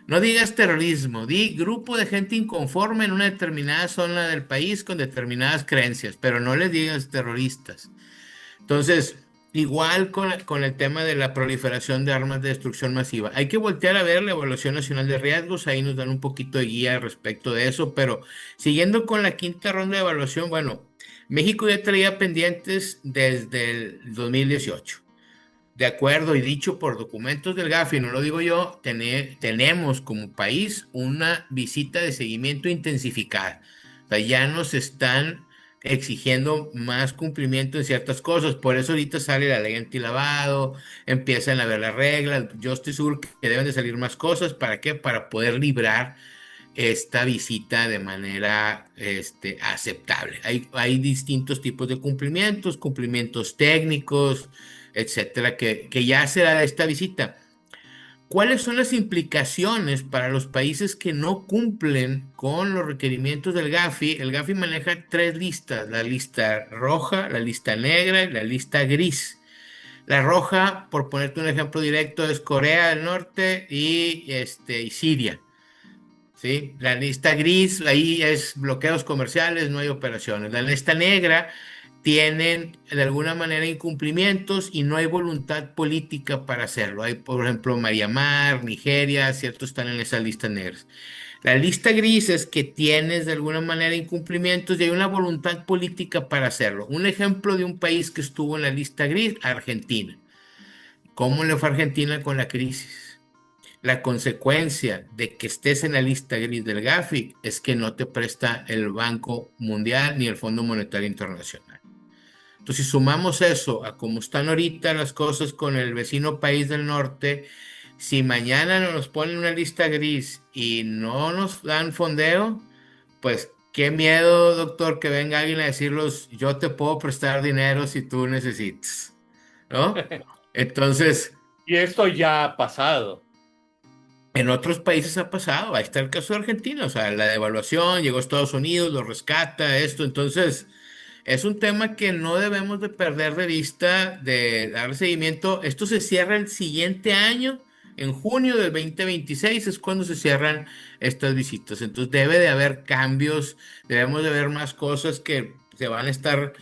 No digas terrorismo, di grupo de gente inconforme en una determinada zona del país con determinadas creencias, pero no le digas terroristas. Entonces, igual con el tema de la proliferación de armas de destrucción masiva. Hay que voltear a ver la Evaluación Nacional de Riesgos, ahí nos dan un poquito de guía respecto de eso, pero siguiendo con la quinta ronda de evaluación, bueno, México ya traía pendientes desde el 2018. De acuerdo y dicho por documentos del GAFI, no lo digo yo, tenemos como país una visita de seguimiento intensificada. O sea, ya nos están exigiendo más cumplimiento en ciertas cosas. Por eso ahorita sale la ley antilavado, empiezan a ver las reglas. Yo estoy seguro que deben de salir más cosas. ¿Para qué? Para poder librar esta visita de manera aceptable. Hay distintos tipos de cumplimientos, cumplimientos técnicos, etcétera, que ya se da esta visita. ¿Cuáles son las implicaciones para los países que no cumplen con los requerimientos del GAFI? El GAFI maneja tres listas, la lista roja, la lista negra y la lista gris. La roja, por ponerte un ejemplo directo, es Corea del Norte y Siria. ¿Sí? La lista gris, ahí es bloqueos comerciales, no hay operaciones. La lista negra tienen de alguna manera incumplimientos y no hay voluntad política para hacerlo. Hay, por ejemplo, Myanmar, Nigeria, ciertos están en esas listas negras. La lista gris es que tienes de alguna manera incumplimientos y hay una voluntad política para hacerlo. Un ejemplo de un país que estuvo en la lista gris, Argentina. ¿Cómo le fue a Argentina con la crisis? la consecuencia de que estés en la lista gris del Gafi es que no te presta el Banco Mundial ni el Fondo Monetario Internacional. Entonces, si sumamos eso a cómo están ahorita las cosas con el vecino país del norte, si mañana nos ponen una lista gris y no nos dan fondeo, pues qué miedo, doctor, que venga alguien a decirlos, yo te puedo prestar dinero si tú necesitas, ¿no? Entonces, Y esto ya ha pasado. en otros países ha pasado, ahí está el caso de Argentina, o sea, la devaluación, llegó a Estados Unidos, lo rescata, esto, entonces es un tema que no debemos de perder de vista, de dar seguimiento. Esto se cierra el siguiente año, en junio del 2026 es cuando se cierran estas visitas, entonces debe de haber cambios, debemos de ver más cosas que se van a estar,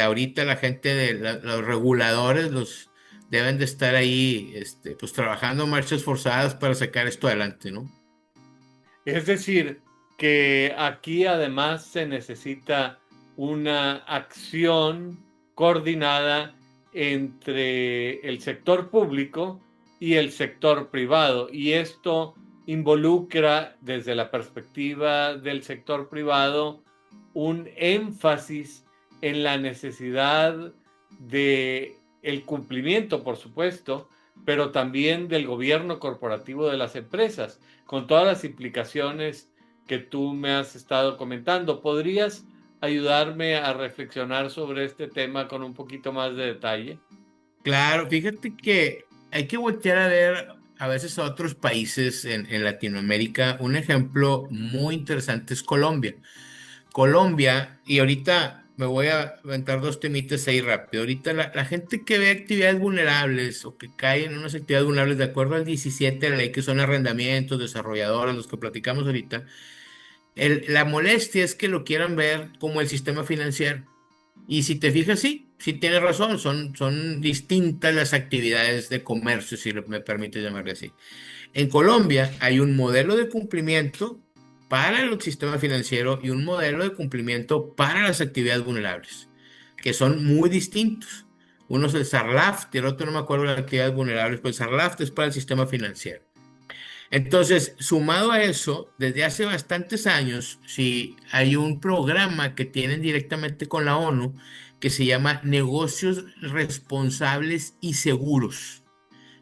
ahorita la gente de los reguladores, los deben de estar ahí, pues trabajando marchas forzadas para sacar esto adelante, ¿no? Es decir, que aquí además se necesita una acción coordinada entre el sector público y el sector privado. Y esto involucra, desde la perspectiva del sector privado, un énfasis en la necesidad de el cumplimiento, por supuesto, pero también del gobierno corporativo de las empresas, con todas las implicaciones que tú me has estado comentando. ¿Podrías ayudarme a reflexionar sobre este tema con un poquito más de detalle? Claro, fíjate que hay que voltear a ver a veces a otros países en Latinoamérica. Un ejemplo muy interesante es Colombia. Colombia, y ahorita me voy a aventar dos temitas ahí rápido. Ahorita la gente que ve actividades vulnerables o que cae en unas actividades vulnerables de acuerdo al 17 de la ley, que son arrendamientos, desarrolladores, los que platicamos ahorita, la molestia es que lo quieran ver como el sistema financiero. Y si te fijas, sí, sí tienes razón, son distintas las actividades de comercio, si me permite llamarle así. En Colombia hay un modelo de cumplimiento para el sistema financiero y un modelo de cumplimiento para las actividades vulnerables, que son muy distintos. Uno es el SARLAF, y el otro no me acuerdo de las actividades vulnerables, pero el SARLAF es para el sistema financiero. Entonces, sumado a eso, desde hace bastantes años, sí, hay un programa que tienen directamente con la ONU que se llama Negocios Responsables y Seguros.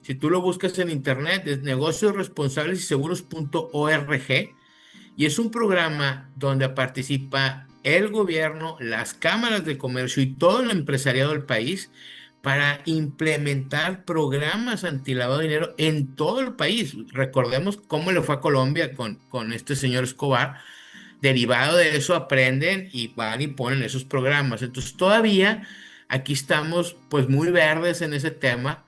Si tú lo buscas en internet, es negociosresponsables y seguros.org y es un programa donde participa el gobierno, las cámaras de comercio y todo el empresariado del país para implementar programas antilavado de dinero en todo el país. Recordemos cómo le fue a Colombia con este señor Escobar. Derivado de eso aprenden y van y ponen esos programas. Entonces todavía aquí estamos pues muy verdes en ese tema.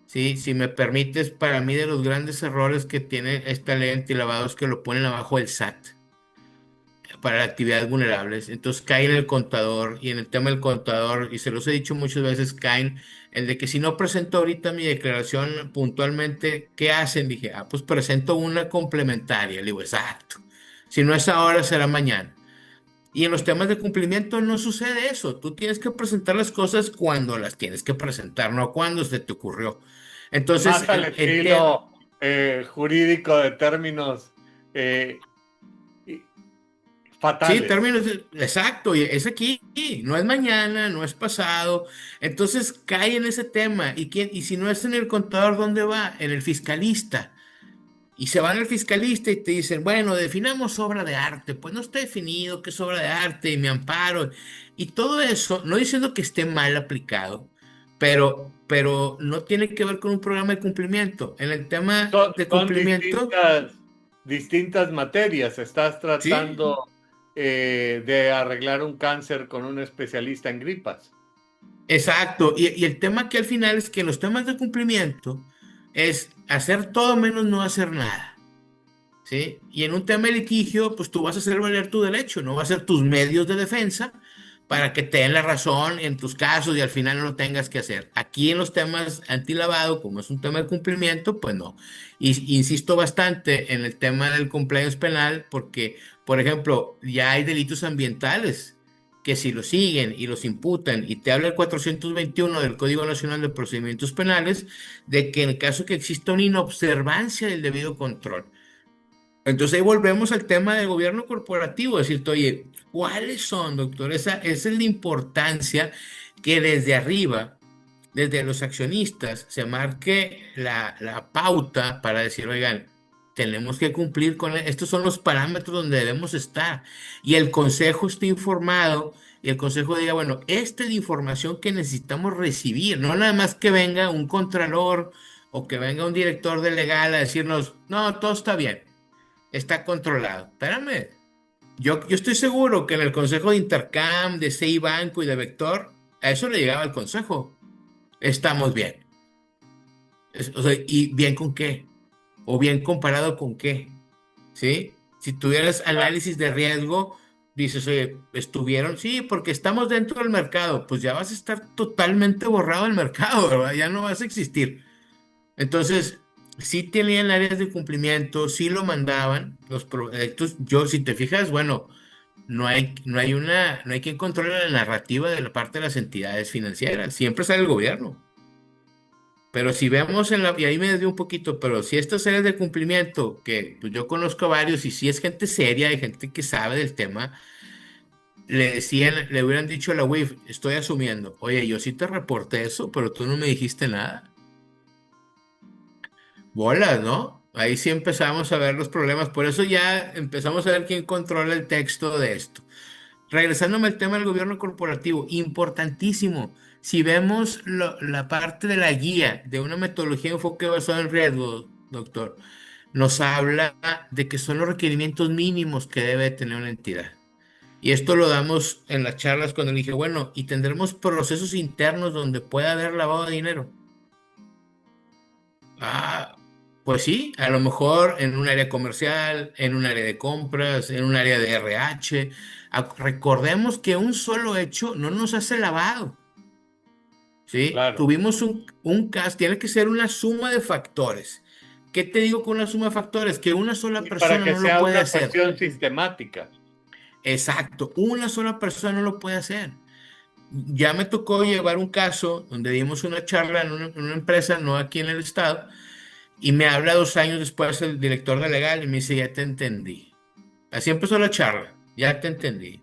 Sí, si me permites, para mí de los grandes errores que tiene esta ley antilavado es que lo ponen abajo del SAT para actividades vulnerables. Entonces cae en el contador y en el tema del contador, y se los he dicho muchas veces, caen el de que si no presento ahorita mi declaración puntualmente, ¿qué hacen? Dije, pues presento una complementaria. Le digo, exacto. Si no es ahora, será mañana. Y en los temas de cumplimiento no sucede eso. Tú tienes que presentar las cosas cuando las tienes que presentar, no cuando se te ocurrió. Entonces, Más al estilo jurídico de términos eh, sí, fatales. términos, exacto, y es aquí, no es mañana, no es pasado. Entonces cae en ese tema. ¿Y si no es en el contador, dónde va? En el fiscalista. Y se van al fiscalista y te dicen, bueno, definamos obra de arte. Pues no está definido qué es obra de arte y me amparo. Y todo eso, no diciendo que esté mal aplicado, pero no tiene que ver con un programa de cumplimiento. En el tema de Son cumplimiento, distintas materias. Estás sí. tratando de arreglar un cáncer con un especialista en gripas. Exacto, y el tema que al final es que en los temas de cumplimiento es hacer todo menos no hacer nada, ¿sí? Y en un tema de litigio, pues tú vas a hacer valer tu derecho, no vas a hacer tus medios de defensa para que te den la razón en tus casos y al final no lo tengas que hacer. Aquí en los temas antilavado, como es un tema de cumplimiento, pues no. Y insisto bastante en el tema del compliance penal porque, por ejemplo, ya hay delitos ambientales que si lo siguen y los imputan, y te habla el 421 del Código Nacional de Procedimientos Penales, de que en el caso que exista una inobservancia del debido control. Entonces ahí volvemos al tema del gobierno corporativo, decirte, oye, ¿cuáles son, doctor? Esa es la importancia que desde arriba, desde los accionistas, se marque la pauta para decir, oigan, tenemos que cumplir con estos son los parámetros donde debemos estar. Y el consejo esté informado y el consejo diga, bueno, esta es la información que necesitamos recibir, no nada más que venga un contralor o que venga un director de legal a decirnos, no, todo está bien, está controlado. Espérame, yo estoy seguro que en el consejo de Intercam, de CI Banco y de Vector, a eso le llegaba el consejo. Estamos bien. O sea, ¿y bien con qué? ¿O bien comparado con qué? ¿Sí? Si tuvieras análisis de riesgo, dices, oye, ¿estuvieron? Sí, porque estamos dentro del mercado. Pues ya vas a estar totalmente borrado del mercado, ¿verdad? Ya no vas a existir. Entonces, sí tenían áreas de cumplimiento, sí lo mandaban los proyectos. Yo, si te fijas, bueno, no hay quien controle la narrativa de la parte de las entidades financieras. Siempre sale el gobierno. Pero si vemos y ahí me desvío un poquito, pero si estas áreas de cumplimiento, que pues, yo conozco a varios y si es gente seria, hay gente que sabe del tema, le hubieran dicho a la UIF, estoy asumiendo, oye, yo sí te reporté eso, pero tú no me dijiste nada. Bolas, ¿no? Ahí sí empezamos a ver los problemas, por eso ya empezamos a ver quién controla el texto de esto. Regresándome al tema del gobierno corporativo, importantísimo. Si vemos la parte de la guía de una metodología de enfoque basado en riesgo, doctor, nos habla de que son los requerimientos mínimos que debe tener una entidad. Y esto lo damos en las charlas cuando le dije, bueno, y tendremos procesos internos donde pueda haber lavado de dinero. Ah, pues sí, a lo mejor en un área comercial, en un área de compras, en un área de RH. Recordemos que un solo hecho no nos hace lavado, ¿sí? Claro. Tuvimos un caso, tiene que ser una suma de factores. ¿Qué te digo con una suma de factores? Que una sola Y para persona que no lo sea puede una hacer. cuestión sistemática. Exacto, una sola persona no lo puede hacer. Ya me tocó llevar un caso donde dimos una charla en una empresa, no aquí en el estado. Y me habla 2 años después el director de legal y me dice, ya te entendí. Así empezó la charla, ya te entendí.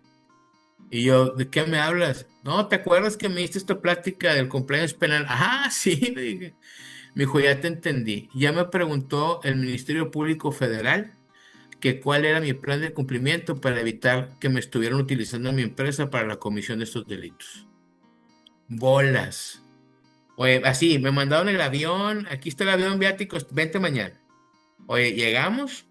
Y yo, ¿de qué me hablas? No, ¿te acuerdas que me diste esta plática del cumpleaños penal? Ajá, sí, le dije. Me dijo, ya te entendí. Ya me preguntó el Ministerio Público Federal que cuál era mi plan de cumplimiento para evitar que me estuvieran utilizando mi empresa para la comisión de estos delitos. Bolas. Oye, así, me mandaron el avión, aquí está el avión viático, vente mañana. Oye, llegamos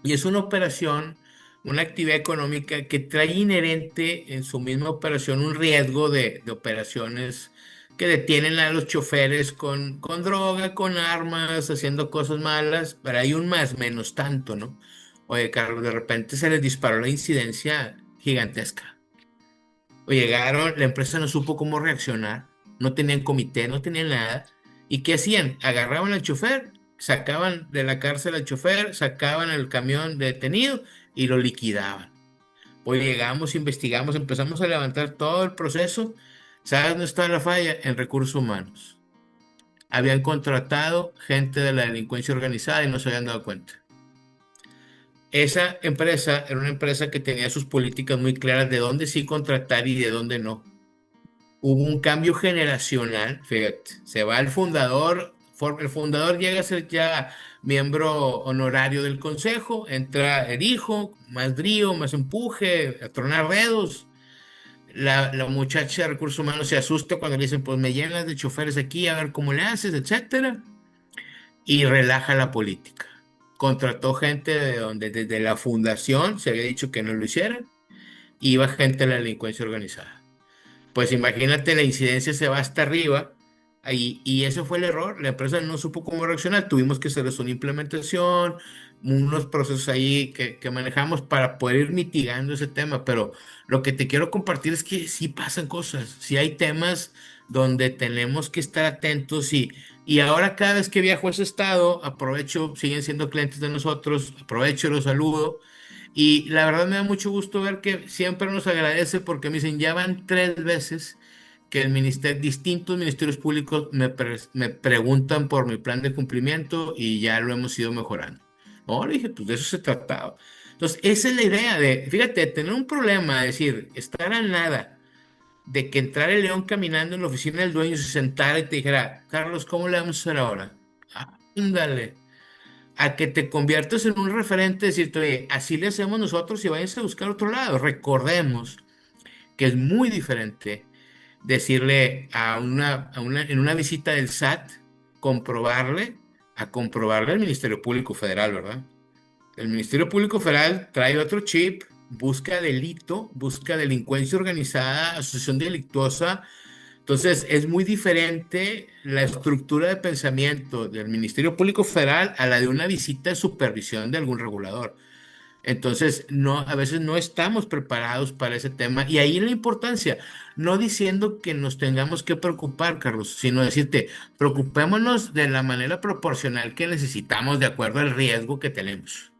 y es una operación, una actividad económica que trae inherente en su misma operación un riesgo de operaciones que detienen a los choferes con droga, con armas, haciendo cosas malas, pero hay un más menos tanto, ¿no? Oye, Carlos, de repente se les disparó la incidencia gigantesca. O llegaron, la empresa no supo cómo reaccionar, no tenían comité, no tenían nada. ¿Y qué hacían? Agarraban al chofer, sacaban de la cárcel al chofer, sacaban el camión detenido y lo liquidaban. Pues llegamos, investigamos, empezamos a levantar todo el proceso. ¿Sabes dónde está la falla? En recursos humanos. Habían contratado gente de la delincuencia organizada y no se habían dado cuenta. Esa empresa era una empresa que tenía sus políticas muy claras de dónde sí contratar y de dónde no. Hubo un cambio generacional, fíjate, se va el fundador, el fundador llega a ser ya miembro honorario del consejo, entra el hijo, más brío, más empuje, a tronar dedos. La muchacha de recursos humanos se asusta cuando le dicen, pues me llenas de choferes aquí, a ver cómo le haces, etcétera, y relaja la política. Contrató gente de donde desde la fundación se había dicho que no lo hicieran, iba gente de la delincuencia organizada. Pues imagínate, la incidencia se va hasta arriba y ese fue el error. La empresa no supo cómo reaccionar. Tuvimos que hacerles una implementación, unos procesos ahí que manejamos para poder ir mitigando ese tema. Pero lo que te quiero compartir es que sí pasan cosas, sí hay temas donde tenemos que estar atentos y ahora cada vez que viajo a ese estado, aprovecho, siguen siendo clientes de nosotros, aprovecho, los saludo Y la verdad me da mucho gusto ver que siempre nos agradece porque me dicen, ya van 3 veces que distintos ministerios públicos me preguntan por mi plan de cumplimiento y ya lo hemos ido mejorando. No, le dije, pues de eso se trataba. Entonces, esa es la idea de, fíjate, tener un problema, es decir, estar a nada de que entrara el león caminando en la oficina del dueño, se sentara y te dijera, Carlos, ¿cómo le vamos a hacer ahora? Ándale, a que te conviertas en un referente, decirte, oye, así le hacemos nosotros y váyanse a buscar otro lado. Recordemos que es muy diferente decirle en una visita del SAT, comprobarle, a comprobarle al Ministerio Público Federal, ¿verdad? El Ministerio Público Federal trae otro chip, busca delito, busca delincuencia organizada, asociación delictuosa. Entonces, es muy diferente la estructura de pensamiento del Ministerio Público Federal a la de una visita de supervisión de algún regulador. Entonces, no, a veces no estamos preparados para ese tema y ahí la importancia, no diciendo que nos tengamos que preocupar, Carlos, sino decirte, preocupémonos de la manera proporcional que necesitamos de acuerdo al riesgo que tenemos.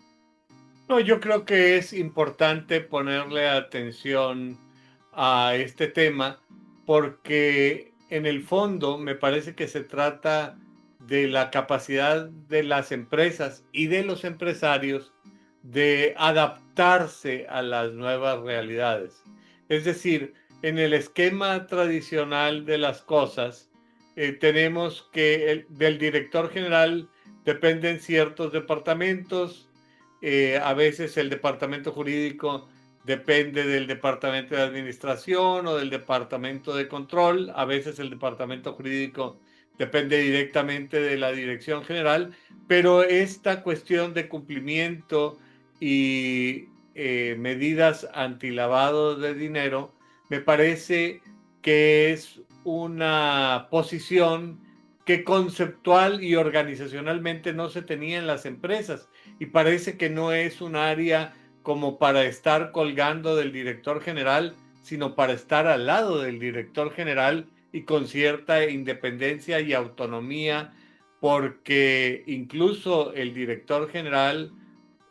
No, yo creo que es importante ponerle atención a este tema porque en el fondo me parece que se trata de la capacidad de las empresas y de los empresarios de adaptarse a las nuevas realidades. Es decir, en el esquema tradicional de las cosas, tenemos que del director general dependen ciertos departamentos. A veces el departamento jurídico depende del departamento de administración o del departamento de control. A veces el departamento jurídico depende directamente de la dirección general, pero esta cuestión de cumplimiento y medidas antilavado de dinero me parece que es una posición que conceptual y organizacionalmente no se tenía en las empresas y parece que no es un área como para estar colgando del director general, sino para estar al lado del director general y con cierta independencia y autonomía, porque incluso el director general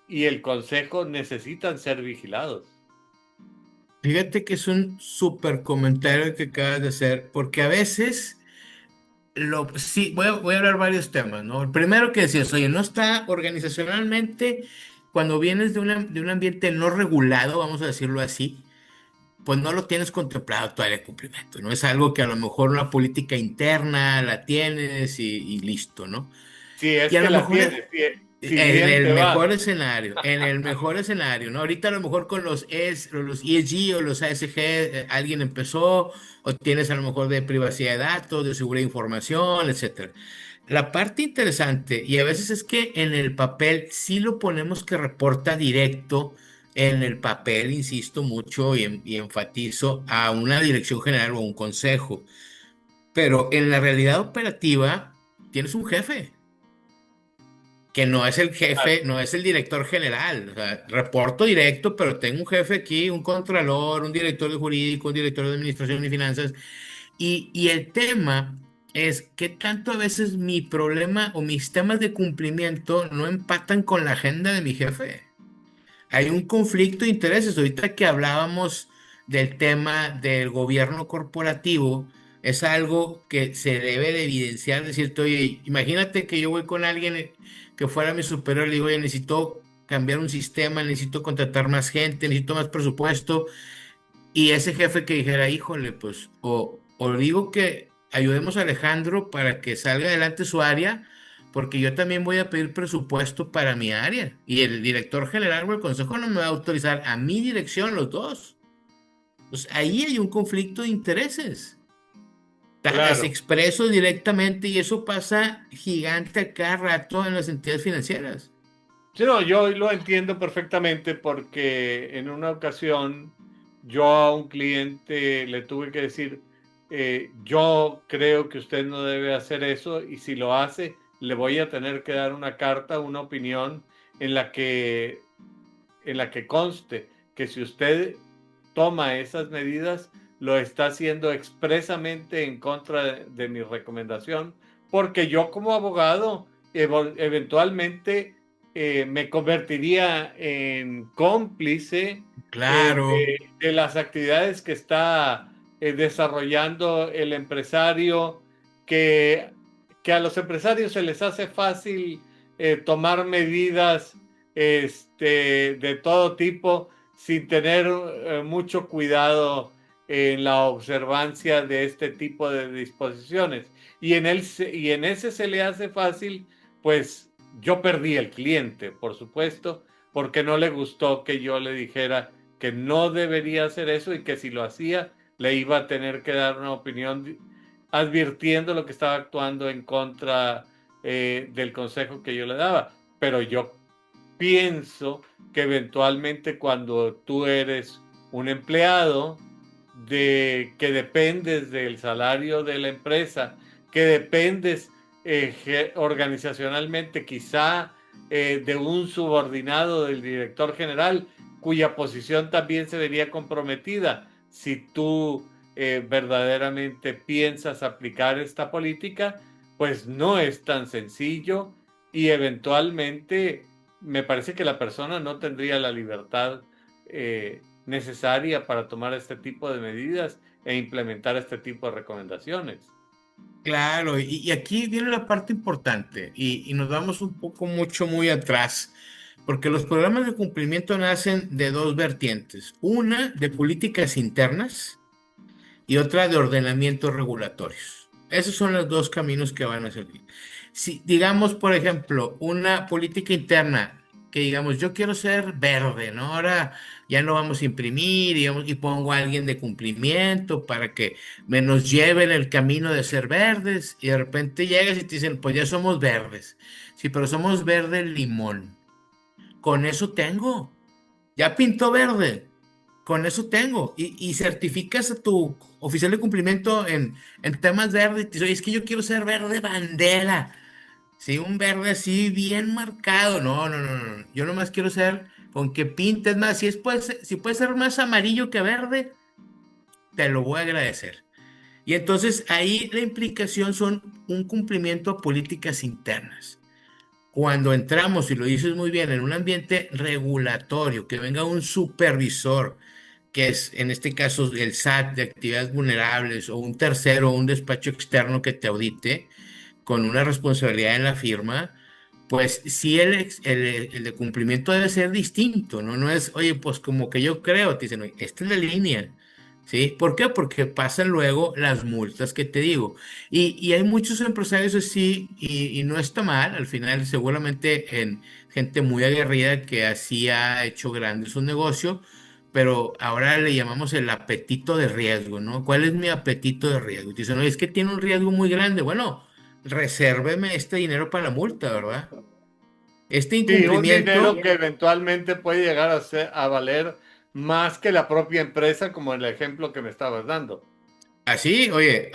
y el consejo necesitan ser vigilados. Fíjate que es un súper comentario que acabas de hacer, porque a veces, sí, voy a hablar varios temas, ¿no? El primero que decías, oye, no está organizacionalmente, cuando vienes de un ambiente no regulado, vamos a decirlo así, pues no lo tienes contemplado todavía el cumplimiento, ¿no? Es algo que a lo mejor una política interna la tienes y listo, ¿no? Si es Y a que lo la mejor tienes, si en bien el te va. mejor escenario, en el mejor escenario, ¿no? Ahorita a lo mejor con los ESG o los ASG, alguien empezó, o tienes a lo mejor de privacidad de datos, de seguridad de información, etcétera. La parte interesante, y a veces es que en el papel sí lo ponemos que reporta directo, en el papel, insisto mucho y enfatizo a una dirección general o a un consejo, pero en la realidad operativa tienes un jefe que no es el jefe, no es el director general. O sea, reporto directo, pero tengo un jefe aquí, un contralor, un director de jurídico, un director de administración y finanzas. Y el tema es que tanto a veces mi problema o mis temas de cumplimiento no empatan con la agenda de mi jefe. Hay un conflicto de intereses. Ahorita que hablábamos del tema del gobierno corporativo, es algo que se debe de evidenciar, decirte, oye, imagínate que yo voy con alguien que fuera mi superior, le digo, oye, necesito cambiar un sistema, necesito contratar más gente, necesito más presupuesto, y ese jefe que dijera, híjole, pues, o digo que ayudemos a Alejandro para que salga adelante su área, porque yo también voy a pedir presupuesto para mi área. Y el director general o el consejo no me va a autorizar a mi dirección los dos. Pues ahí hay un conflicto de intereses. Es Claro. expreso directamente y eso pasa gigante a cada rato en las entidades financieras. Sí, no, yo lo entiendo perfectamente porque en una ocasión yo a un cliente le tuve que decir, yo creo que usted no debe hacer eso y si lo hace, le voy a tener que dar una carta, una opinión en la que, en la que conste que si usted toma esas medidas, lo está haciendo expresamente en contra de mi recomendación, porque yo como abogado eventualmente me convertiría en cómplice Claro, de las actividades que está desarrollando el empresario, que, que a los empresarios se les hace fácil tomar medidas de todo tipo sin tener mucho cuidado en la observancia de este tipo de disposiciones. Y en ese se le hace fácil, pues yo perdí el cliente, por supuesto, porque no le gustó que yo le dijera que no debería hacer eso y que si lo hacía le iba a tener que dar una opinión advirtiendo lo que estaba actuando en contra del consejo que yo le daba. Pero yo pienso que eventualmente cuando tú eres un empleado que dependes del salario de la empresa, que dependes organizacionalmente quizá de un subordinado del director general, cuya posición también se vería comprometida si tú verdaderamente piensas aplicar esta política, pues no es tan sencillo y eventualmente me parece que la persona no tendría la libertad necesaria para tomar este tipo de medidas e implementar este tipo de recomendaciones. claro. Y aquí viene la parte importante y nos vamos un poco mucho muy atrás, porque los programas de cumplimiento nacen de dos vertientes, una de políticas internas y otra de ordenamientos regulatorios. Esos son los dos caminos que van a seguir. Si digamos, por ejemplo, una política interna que digamos, yo quiero ser verde, ¿no? Ahora ya no vamos a imprimir y pongo a alguien de cumplimiento para que me nos lleve en el camino de ser verdes y de repente llegas y te dicen, pues ya somos verdes. Sí, pero somos verde limón. Con eso tengo. Ya pintó verde. Con eso tengo. Y certificas a tu oficial de cumplimiento en temas verdes. Y te dice, oye, es que yo quiero ser verde bandera. Sí, un verde así bien marcado. No, no, no, no. Yo nomás quiero ser con que pintes más. Si puede ser más amarillo que verde, te lo voy a agradecer. Y entonces ahí la implicación son un cumplimiento a políticas internas. Cuando entramos, y lo dices muy bien, en un ambiente regulatorio, que venga un supervisor, que es en este caso el SAT de actividades vulnerables, o un tercero, un despacho externo que te audite con una responsabilidad en la firma, pues sí el de cumplimiento debe ser distinto, ¿no? No es, oye, pues como que yo creo, te dicen, oye, esta es la línea. ¿Sí? ¿Por qué? Porque pasan luego las multas que te digo. Y hay muchos empresarios así, y no está mal, al final seguramente en gente muy aguerrida que así ha hecho grande su negocio, pero ahora le llamamos el apetito de riesgo, ¿no? ¿Cuál es mi apetito de riesgo? Y te dicen, no, es que tiene un riesgo muy grande. Bueno, resérveme este dinero para la multa, ¿verdad? Este Sí, un dinero incumplimiento. que eventualmente puede llegar a valer más que la propia empresa, como en el ejemplo que me estabas dando. Así, oye,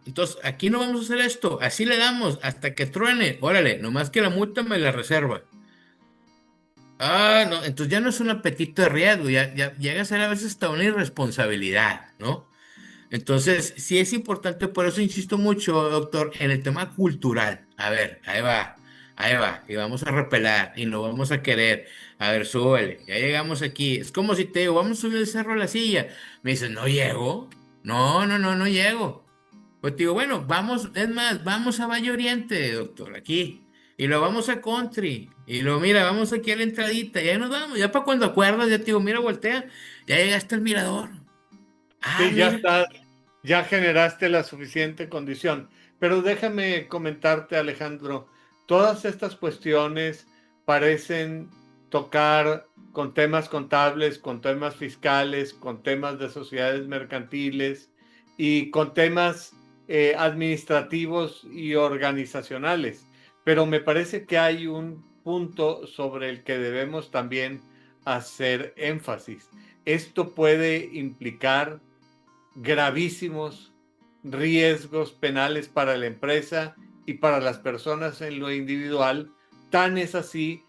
entonces aquí no vamos a hacer esto, así le damos hasta que truene, órale, nomás que la multa me la reserva. No, entonces ya no es un apetito de riesgo, ya llega a ser a veces hasta una irresponsabilidad, ¿no? Entonces, sí es importante, por eso insisto mucho, doctor, en el tema cultural. A ver, ahí va, y vamos a repelar, y lo vamos a querer. A ver, súbele, ya llegamos aquí. Es como si te digo, vamos a subir el cerro a la silla. Me dices, no llego. No, no, no, no llego. Pues te digo, bueno, vamos, es más, vamos a Valle Oriente, doctor, aquí. Y lo vamos a Country. Y lo mira, vamos aquí a la entradita. Y ahí nos vamos. Ya para cuando acuerdas, ya te digo, mira, voltea. Ya llegaste al mirador. Sí, ya Mira. está, ya generaste la suficiente condición. Pero déjame comentarte, Alejandro, todas estas cuestiones parecen tocar con temas contables, con temas fiscales, con temas de sociedades mercantiles y con temas administrativos y organizacionales. Pero me parece que hay un punto sobre el que debemos también hacer énfasis. Esto puede implicar gravísimos riesgos penales para la empresa y para las personas en lo individual. Tan es así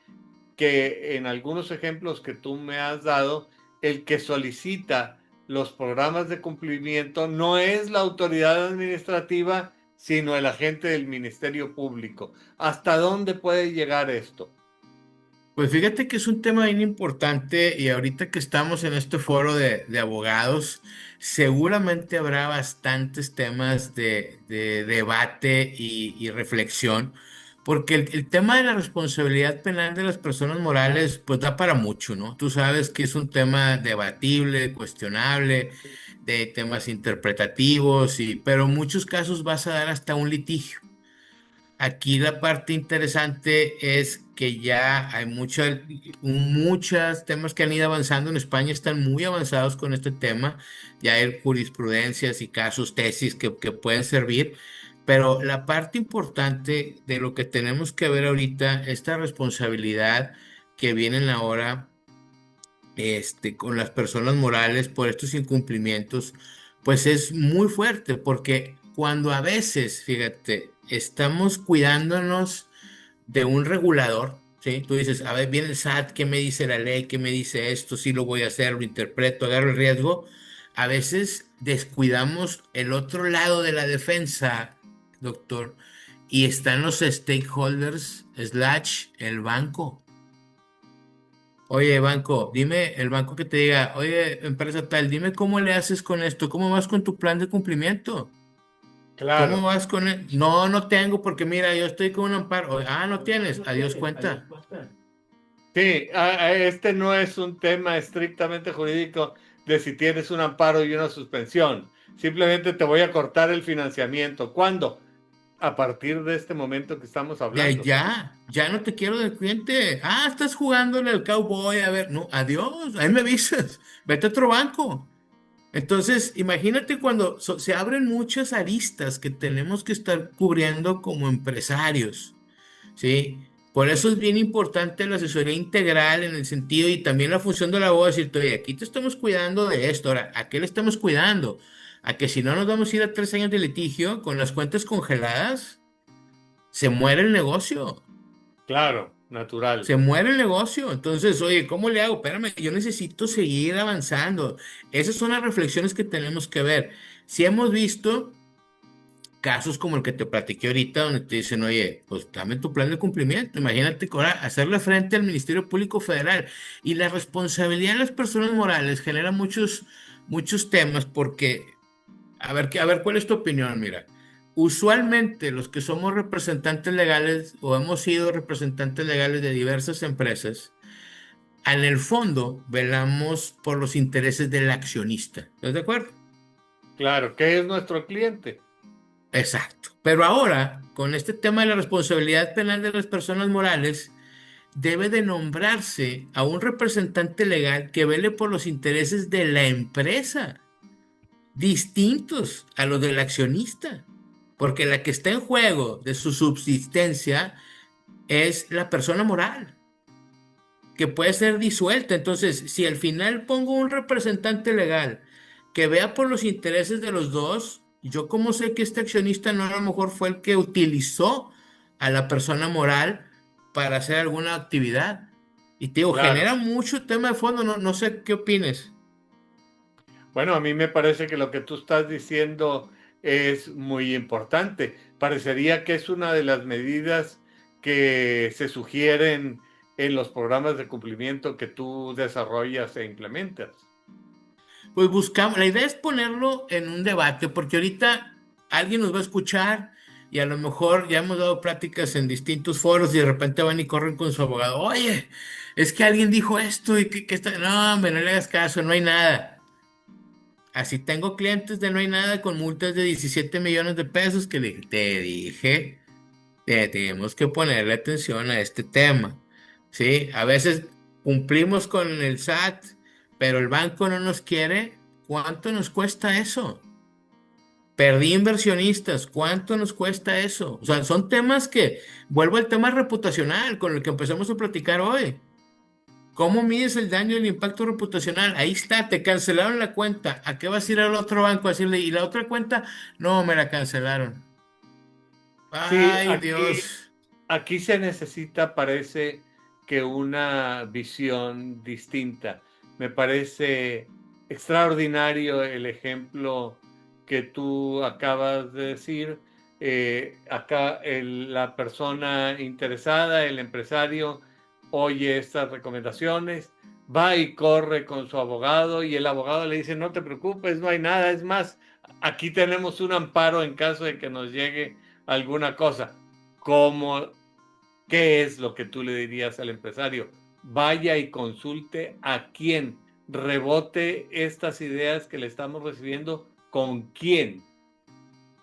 que en algunos ejemplos que tú me has dado, el que solicita los programas de cumplimiento no es la autoridad administrativa, sino el agente del Ministerio Público. ¿Hasta dónde puede llegar esto? Pues fíjate que es un tema bien importante y ahorita que estamos en este foro de abogados, seguramente habrá bastantes temas de debate y reflexión, porque el tema de la responsabilidad penal de las personas morales pues da para mucho, ¿no? Tú sabes que es un tema debatible, cuestionable, de temas interpretativos, pero en muchos casos vas a dar hasta un litigio. Aquí la parte interesante es que ya hay muchos temas que han ido avanzando. En España están muy avanzados con este tema. Ya hay jurisprudencias y casos, tesis que pueden servir. Pero la parte importante de lo que tenemos que ver ahorita, esta responsabilidad que viene ahora con las personas morales por estos incumplimientos, pues es muy fuerte, porque cuando a veces, fíjate, estamos cuidándonos de un regulador, ¿sí? Tú dices, a ver, viene el SAT, ¿qué me dice la ley? ¿Qué me dice esto? Sí lo voy a hacer, lo interpreto, agarro el riesgo. A veces descuidamos el otro lado de la defensa, doctor, y están los stakeholders, slash, el banco. Oye, banco, dime, el banco que te diga, oye, empresa tal, dime cómo le haces con esto, cómo vas con tu plan de cumplimiento, cómo Claro. vas con él. No, no tengo, porque mira, yo estoy con un amparo. No tienes, adiós cuenta. Sí, este no es un tema estrictamente jurídico de si tienes un amparo y una suspensión. Simplemente te voy a cortar el financiamiento. ¿Cuándo? A partir de este momento que estamos hablando. Ya no te quiero del cliente. Estás jugándole al cowboy, a ver, no, adiós, ahí me avisas, vete a otro banco. Entonces, imagínate cuando se abren muchas aristas que tenemos que estar cubriendo como empresarios. ¿Sí? Por eso es bien importante la asesoría integral en el sentido y también la función de la abogado, decirte, oye, aquí te estamos cuidando de esto, ahora, ¿a qué le estamos cuidando? A que si no nos vamos a ir a 3 años de litigio con las cuentas congeladas, se muere el negocio, Claro, natural. se muere el negocio. Entonces, oye, ¿cómo le hago? Espérame, yo necesito seguir avanzando. Esas son las reflexiones que tenemos que ver. Si hemos visto casos como el que te platiqué ahorita, donde te dicen, oye, pues dame tu plan de cumplimiento. Imagínate que ahora hacerle frente al Ministerio Público Federal. Y la responsabilidad de las personas morales genera muchos temas porque, a ver, ¿cuál es tu opinión? Mira, usualmente los que somos representantes legales o hemos sido representantes legales de diversas empresas, en el fondo velamos por los intereses del accionista. ¿Estás de acuerdo? Claro, ¿qué es nuestro cliente? Exacto. Pero ahora, con este tema de la responsabilidad penal de las personas morales, debe de nombrarse a un representante legal que vele por los intereses de la empresa, distintos a los del accionista, porque la que está en juego de su subsistencia es la persona moral, que puede ser disuelta. Entonces, si al final pongo un representante legal que vea por los intereses de los dos, yo cómo sé que este accionista no a lo mejor fue el que utilizó a la persona moral para hacer alguna actividad. Y te digo, Claro. genera mucho tema de fondo, no sé qué opines. Bueno, a mí me parece que lo que tú estás diciendo es muy importante. Parecería que es una de las medidas que se sugieren en los programas de cumplimiento que tú desarrollas e implementas. Pues buscamos, la idea es ponerlo en un debate, porque ahorita alguien nos va a escuchar y a lo mejor ya hemos dado pláticas en distintos foros y de repente van y corren con su abogado. Oye, es que alguien dijo esto y que está. No, hombre, no le hagas caso, no hay nada. Así tengo clientes de no hay nada con multas de 17 millones de pesos que te dije, tenemos que ponerle atención a este tema. ¿Sí? A veces cumplimos con el SAT, pero el banco no nos quiere. ¿Cuánto nos cuesta eso? Perdí inversionistas. ¿Cuánto nos cuesta eso? O sea, son temas que, vuelvo al tema reputacional con el que empezamos a platicar hoy. ¿Cómo mides el daño y el impacto reputacional? Ahí está, te cancelaron la cuenta. ¿A qué vas a ir al otro banco a decirle? ¿Y la otra cuenta? No, me la cancelaron. Sí, Ay, Dios. aquí se necesita, parece que una visión distinta. Me parece extraordinario el ejemplo que tú acabas de decir. Acá la persona interesada, el empresario, oye estas recomendaciones, va y corre con su abogado y el abogado le dice, no te preocupes, no hay nada, es más, aquí tenemos un amparo en caso de que nos llegue alguna cosa. ¿Qué es lo que tú le dirías al empresario? Vaya y consulte a quién, rebote estas ideas que le estamos recibiendo, con quién,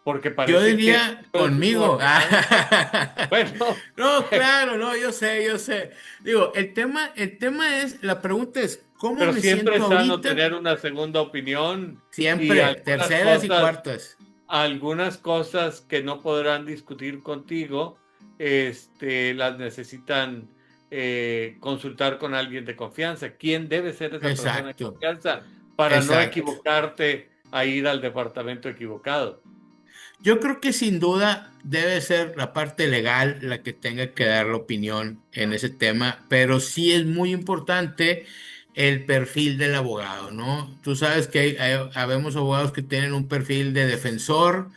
porque Yo parece que diría esto es conmigo. subordinado. Bueno, No, claro, no, yo sé, yo sé. Digo, el tema es, la pregunta es, ¿cómo pero me siempre es siento sano ahorita? tener una segunda opinión y Siempre, terceras y cuartas. algunas cosas que no podrán discutir contigo, las necesitan consultar con alguien de confianza. ¿Quién debe ser esa persona de Exacto, confianza para no exacto. equivocarte a ir al departamento equivocado? Yo creo que sin duda debe ser la parte legal la que tenga que dar la opinión en ese tema, pero sí es muy importante el perfil del abogado, ¿no? Tú sabes que habemos abogados que tienen un perfil de defensor,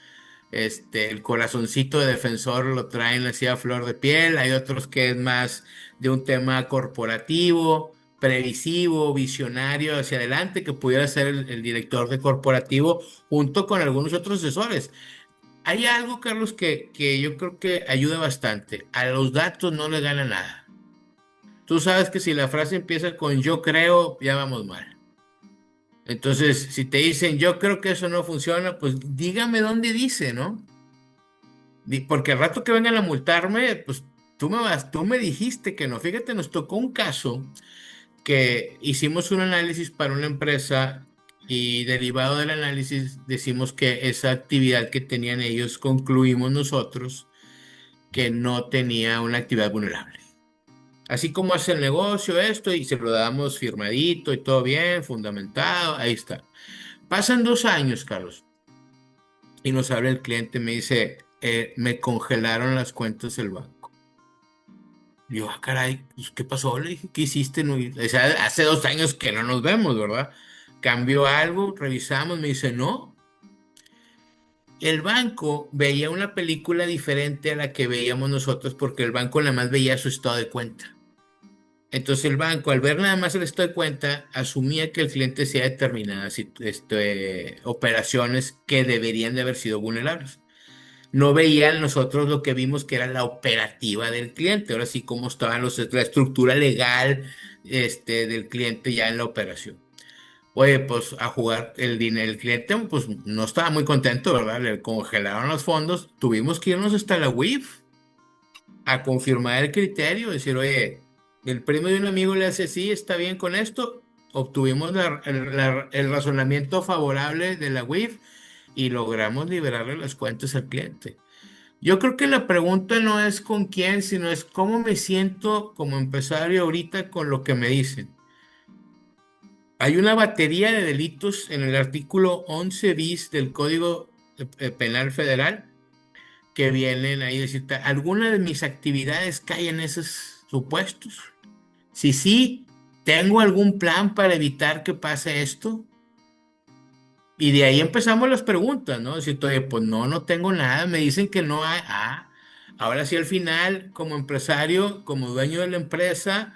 el corazoncito de defensor lo traen así a flor de piel, hay otros que es más de un tema corporativo, previsivo, visionario hacia adelante, que pudiera ser el director de corporativo junto con algunos otros asesores. Hay algo, Carlos, que yo creo que ayuda bastante. A los datos no le gana nada. Tú sabes que si la frase empieza con yo creo, ya vamos mal. Entonces, si te dicen yo creo que eso no funciona, pues dígame dónde dice, ¿no? Porque al rato que vengan a multarme, pues tú me dijiste que no. Fíjate, nos tocó un caso que hicimos un análisis para una empresa y derivado del análisis decimos que esa actividad que tenían ellos concluimos nosotros que no tenía una actividad vulnerable. Así como hace el negocio esto y se lo damos firmadito y todo bien, fundamentado, ahí está. Pasan 2 años, Carlos, y nos habla el cliente, me dice, me congelaron las cuentas del banco. Y yo, caray, pues, ¿qué pasó? Le dije, ¿qué hiciste? No, o sea, hace 2 años que no nos vemos, ¿verdad? ¿Cambió algo? Revisamos, me dice, no. El banco veía una película diferente a la que veíamos nosotros porque el banco nada más veía su estado de cuenta. Entonces el banco, al ver nada más el estado de cuenta, asumía que el cliente hacía determinadas operaciones que deberían de haber sido vulnerables. No veían nosotros lo que vimos que era la operativa del cliente, ahora sí cómo estaba la estructura legal del cliente ya en la operación. Oye, pues a jugar el dinero, el cliente pues no estaba muy contento, ¿verdad? Le congelaron los fondos, tuvimos que irnos hasta la WIF a confirmar el criterio, decir, oye, el primo de un amigo le hace así, está bien con esto, obtuvimos el razonamiento favorable de la WIF y logramos liberarle las cuentas al cliente. Yo creo que la pregunta no es con quién, sino es cómo me siento como empresario ahorita con lo que me dicen. Hay una batería de delitos en el artículo 11 bis del Código Penal Federal que vienen ahí a decirte, ¿alguna de mis actividades cae en esos supuestos? Si sí, ¿tengo algún plan para evitar que pase esto? Y de ahí empezamos las preguntas, ¿no? Decir, oye, pues no, no tengo nada, me dicen que no hay. Ahora sí al final, como empresario, como dueño de la empresa,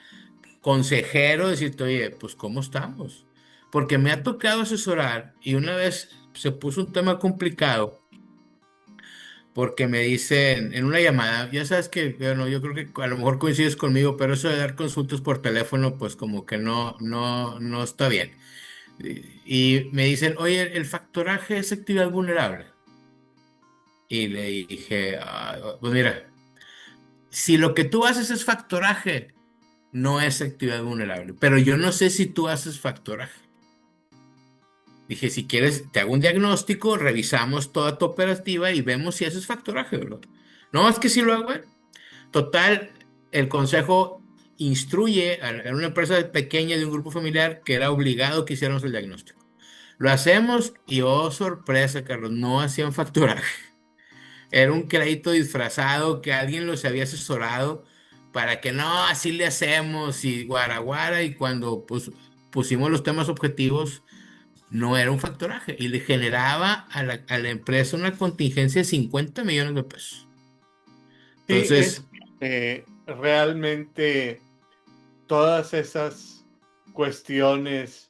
consejero, decirte, oye, pues ¿cómo estamos? Porque me ha tocado asesorar y una vez se puso un tema complicado porque me dicen en una llamada, ya sabes que, bueno, yo creo que a lo mejor coincides conmigo, pero eso de dar consultas por teléfono, pues como que no está bien. Y me dicen, oye, el factoraje es actividad vulnerable. Y le dije, pues mira, si lo que tú haces es factoraje, no es actividad vulnerable, pero yo no sé si tú haces factoraje. Dije, si quieres, te hago un diagnóstico, revisamos toda tu operativa y vemos si haces factoraje, ¿verdad? No, es que si lo hago, total, el consejo instruye a una empresa pequeña de un grupo familiar que era obligado que hiciéramos el diagnóstico. Lo hacemos y, oh, sorpresa, Carlos, no hacían facturaje. Era un crédito disfrazado que alguien los había asesorado para que no, así le hacemos y guaraguara y cuando pues, pusimos los temas objetivos, no era un factoraje y le generaba a la empresa una contingencia de 50 millones de pesos. Sí, Entonces, realmente todas esas cuestiones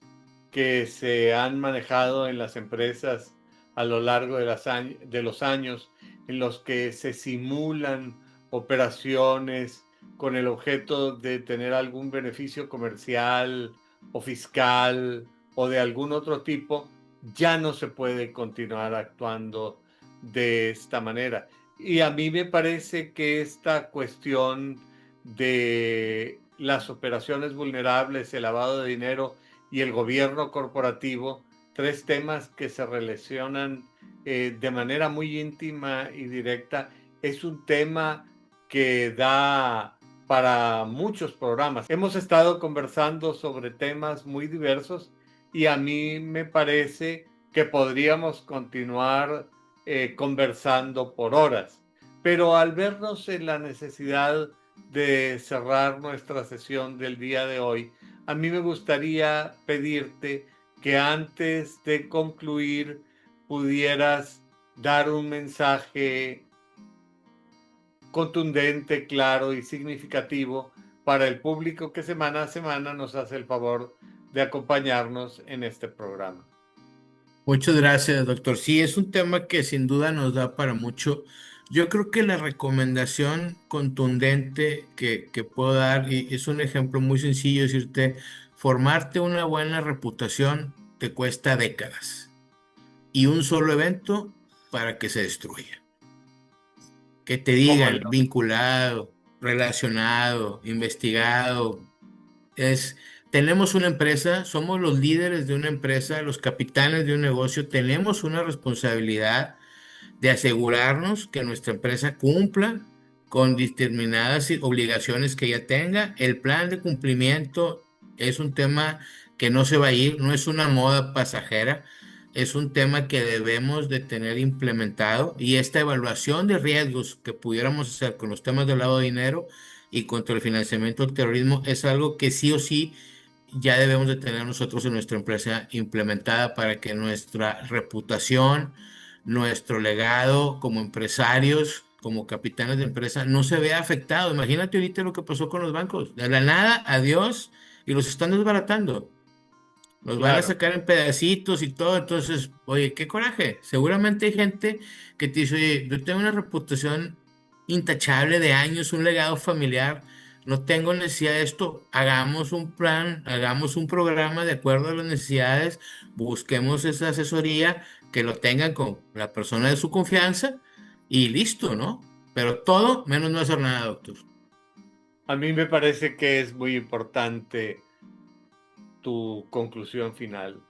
que se han manejado en las empresas a lo largo de los años, en los que se simulan operaciones con el objeto de tener algún beneficio comercial o fiscal o de algún otro tipo, ya no se puede continuar actuando de esta manera. Y a mí me parece que esta cuestión de las operaciones vulnerables, el lavado de dinero y el gobierno corporativo, tres temas que se relacionan de manera muy íntima y directa, es un tema que da para muchos programas. Hemos estado conversando sobre temas muy diversos y a mí me parece que podríamos continuar conversando por horas, pero al vernos en la necesidad de cerrar nuestra sesión del día de hoy, a mí me gustaría pedirte que antes de concluir pudieras dar un mensaje contundente, claro y significativo para el público que semana a semana nos hace el favor de acompañarnos en este programa. Muchas gracias, doctor. Sí, es un tema que sin duda nos da para mucho. Yo creo que la recomendación contundente que puedo dar, y es un ejemplo muy sencillo, decirte, formarte una buena reputación te cuesta décadas y un solo evento para que se destruya. Que te Como digan vinculado, relacionado, investigado. Tenemos una empresa, somos los líderes de una empresa, los capitanes de un negocio, tenemos una responsabilidad de asegurarnos que nuestra empresa cumpla con determinadas obligaciones que ya tenga. El plan de cumplimiento es un tema que no se va a ir, no es una moda pasajera, es un tema que debemos de tener implementado y esta evaluación de riesgos que pudiéramos hacer con los temas del lavado de dinero y contra el financiamiento del terrorismo es algo que sí o sí ya debemos de tener nosotros en nuestra empresa implementada para que nuestra reputación, nuestro legado como empresarios, como capitanes de empresa, no se vea afectado. Imagínate ahorita lo que pasó con los bancos. De la nada, adiós, y los están desbaratando. Los van a claro. sacar en pedacitos y todo. Entonces, oye, qué coraje. Seguramente hay gente que te dice, oye, yo tengo una reputación intachable de años, un legado familiar. No tengo necesidad de esto. Hagamos un plan, hagamos un programa de acuerdo a las necesidades. Busquemos esa asesoría que lo tengan con la persona de su confianza y listo, ¿no? Pero todo menos no hacer nada, doctor. A mí me parece que es muy importante tu conclusión final.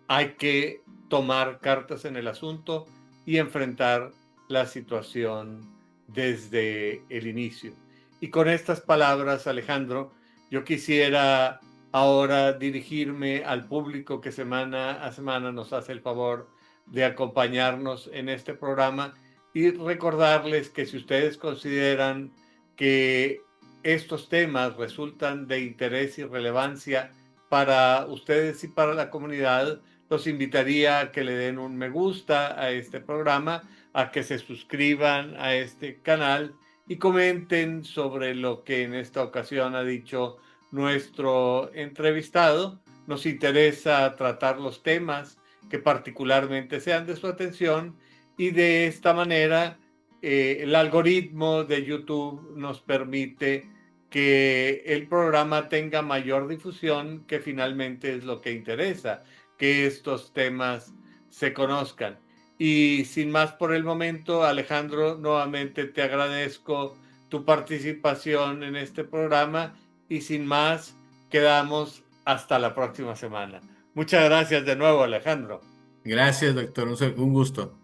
Hay que tomar cartas en el asunto y enfrentar la situación desde el inicio. Y con estas palabras, Alejandro, yo quisiera ahora dirigirme al público que semana a semana nos hace el favor de acompañarnos en este programa y recordarles que si ustedes consideran que estos temas resultan de interés y relevancia para ustedes y para la comunidad, los invitaría a que le den un me gusta a este programa, a que se suscriban a este canal y comenten sobre lo que en esta ocasión ha dicho nuestro entrevistado. Nos interesa tratar los temas que particularmente sean de su atención y de esta manera el algoritmo de YouTube nos permite que el programa tenga mayor difusión, que finalmente es lo que interesa, que estos temas se conozcan. Y sin más por el momento, Alejandro, nuevamente te agradezco tu participación en este programa y sin más, quedamos hasta la próxima semana. Muchas gracias de nuevo, Alejandro. Gracias, doctor. Un gusto.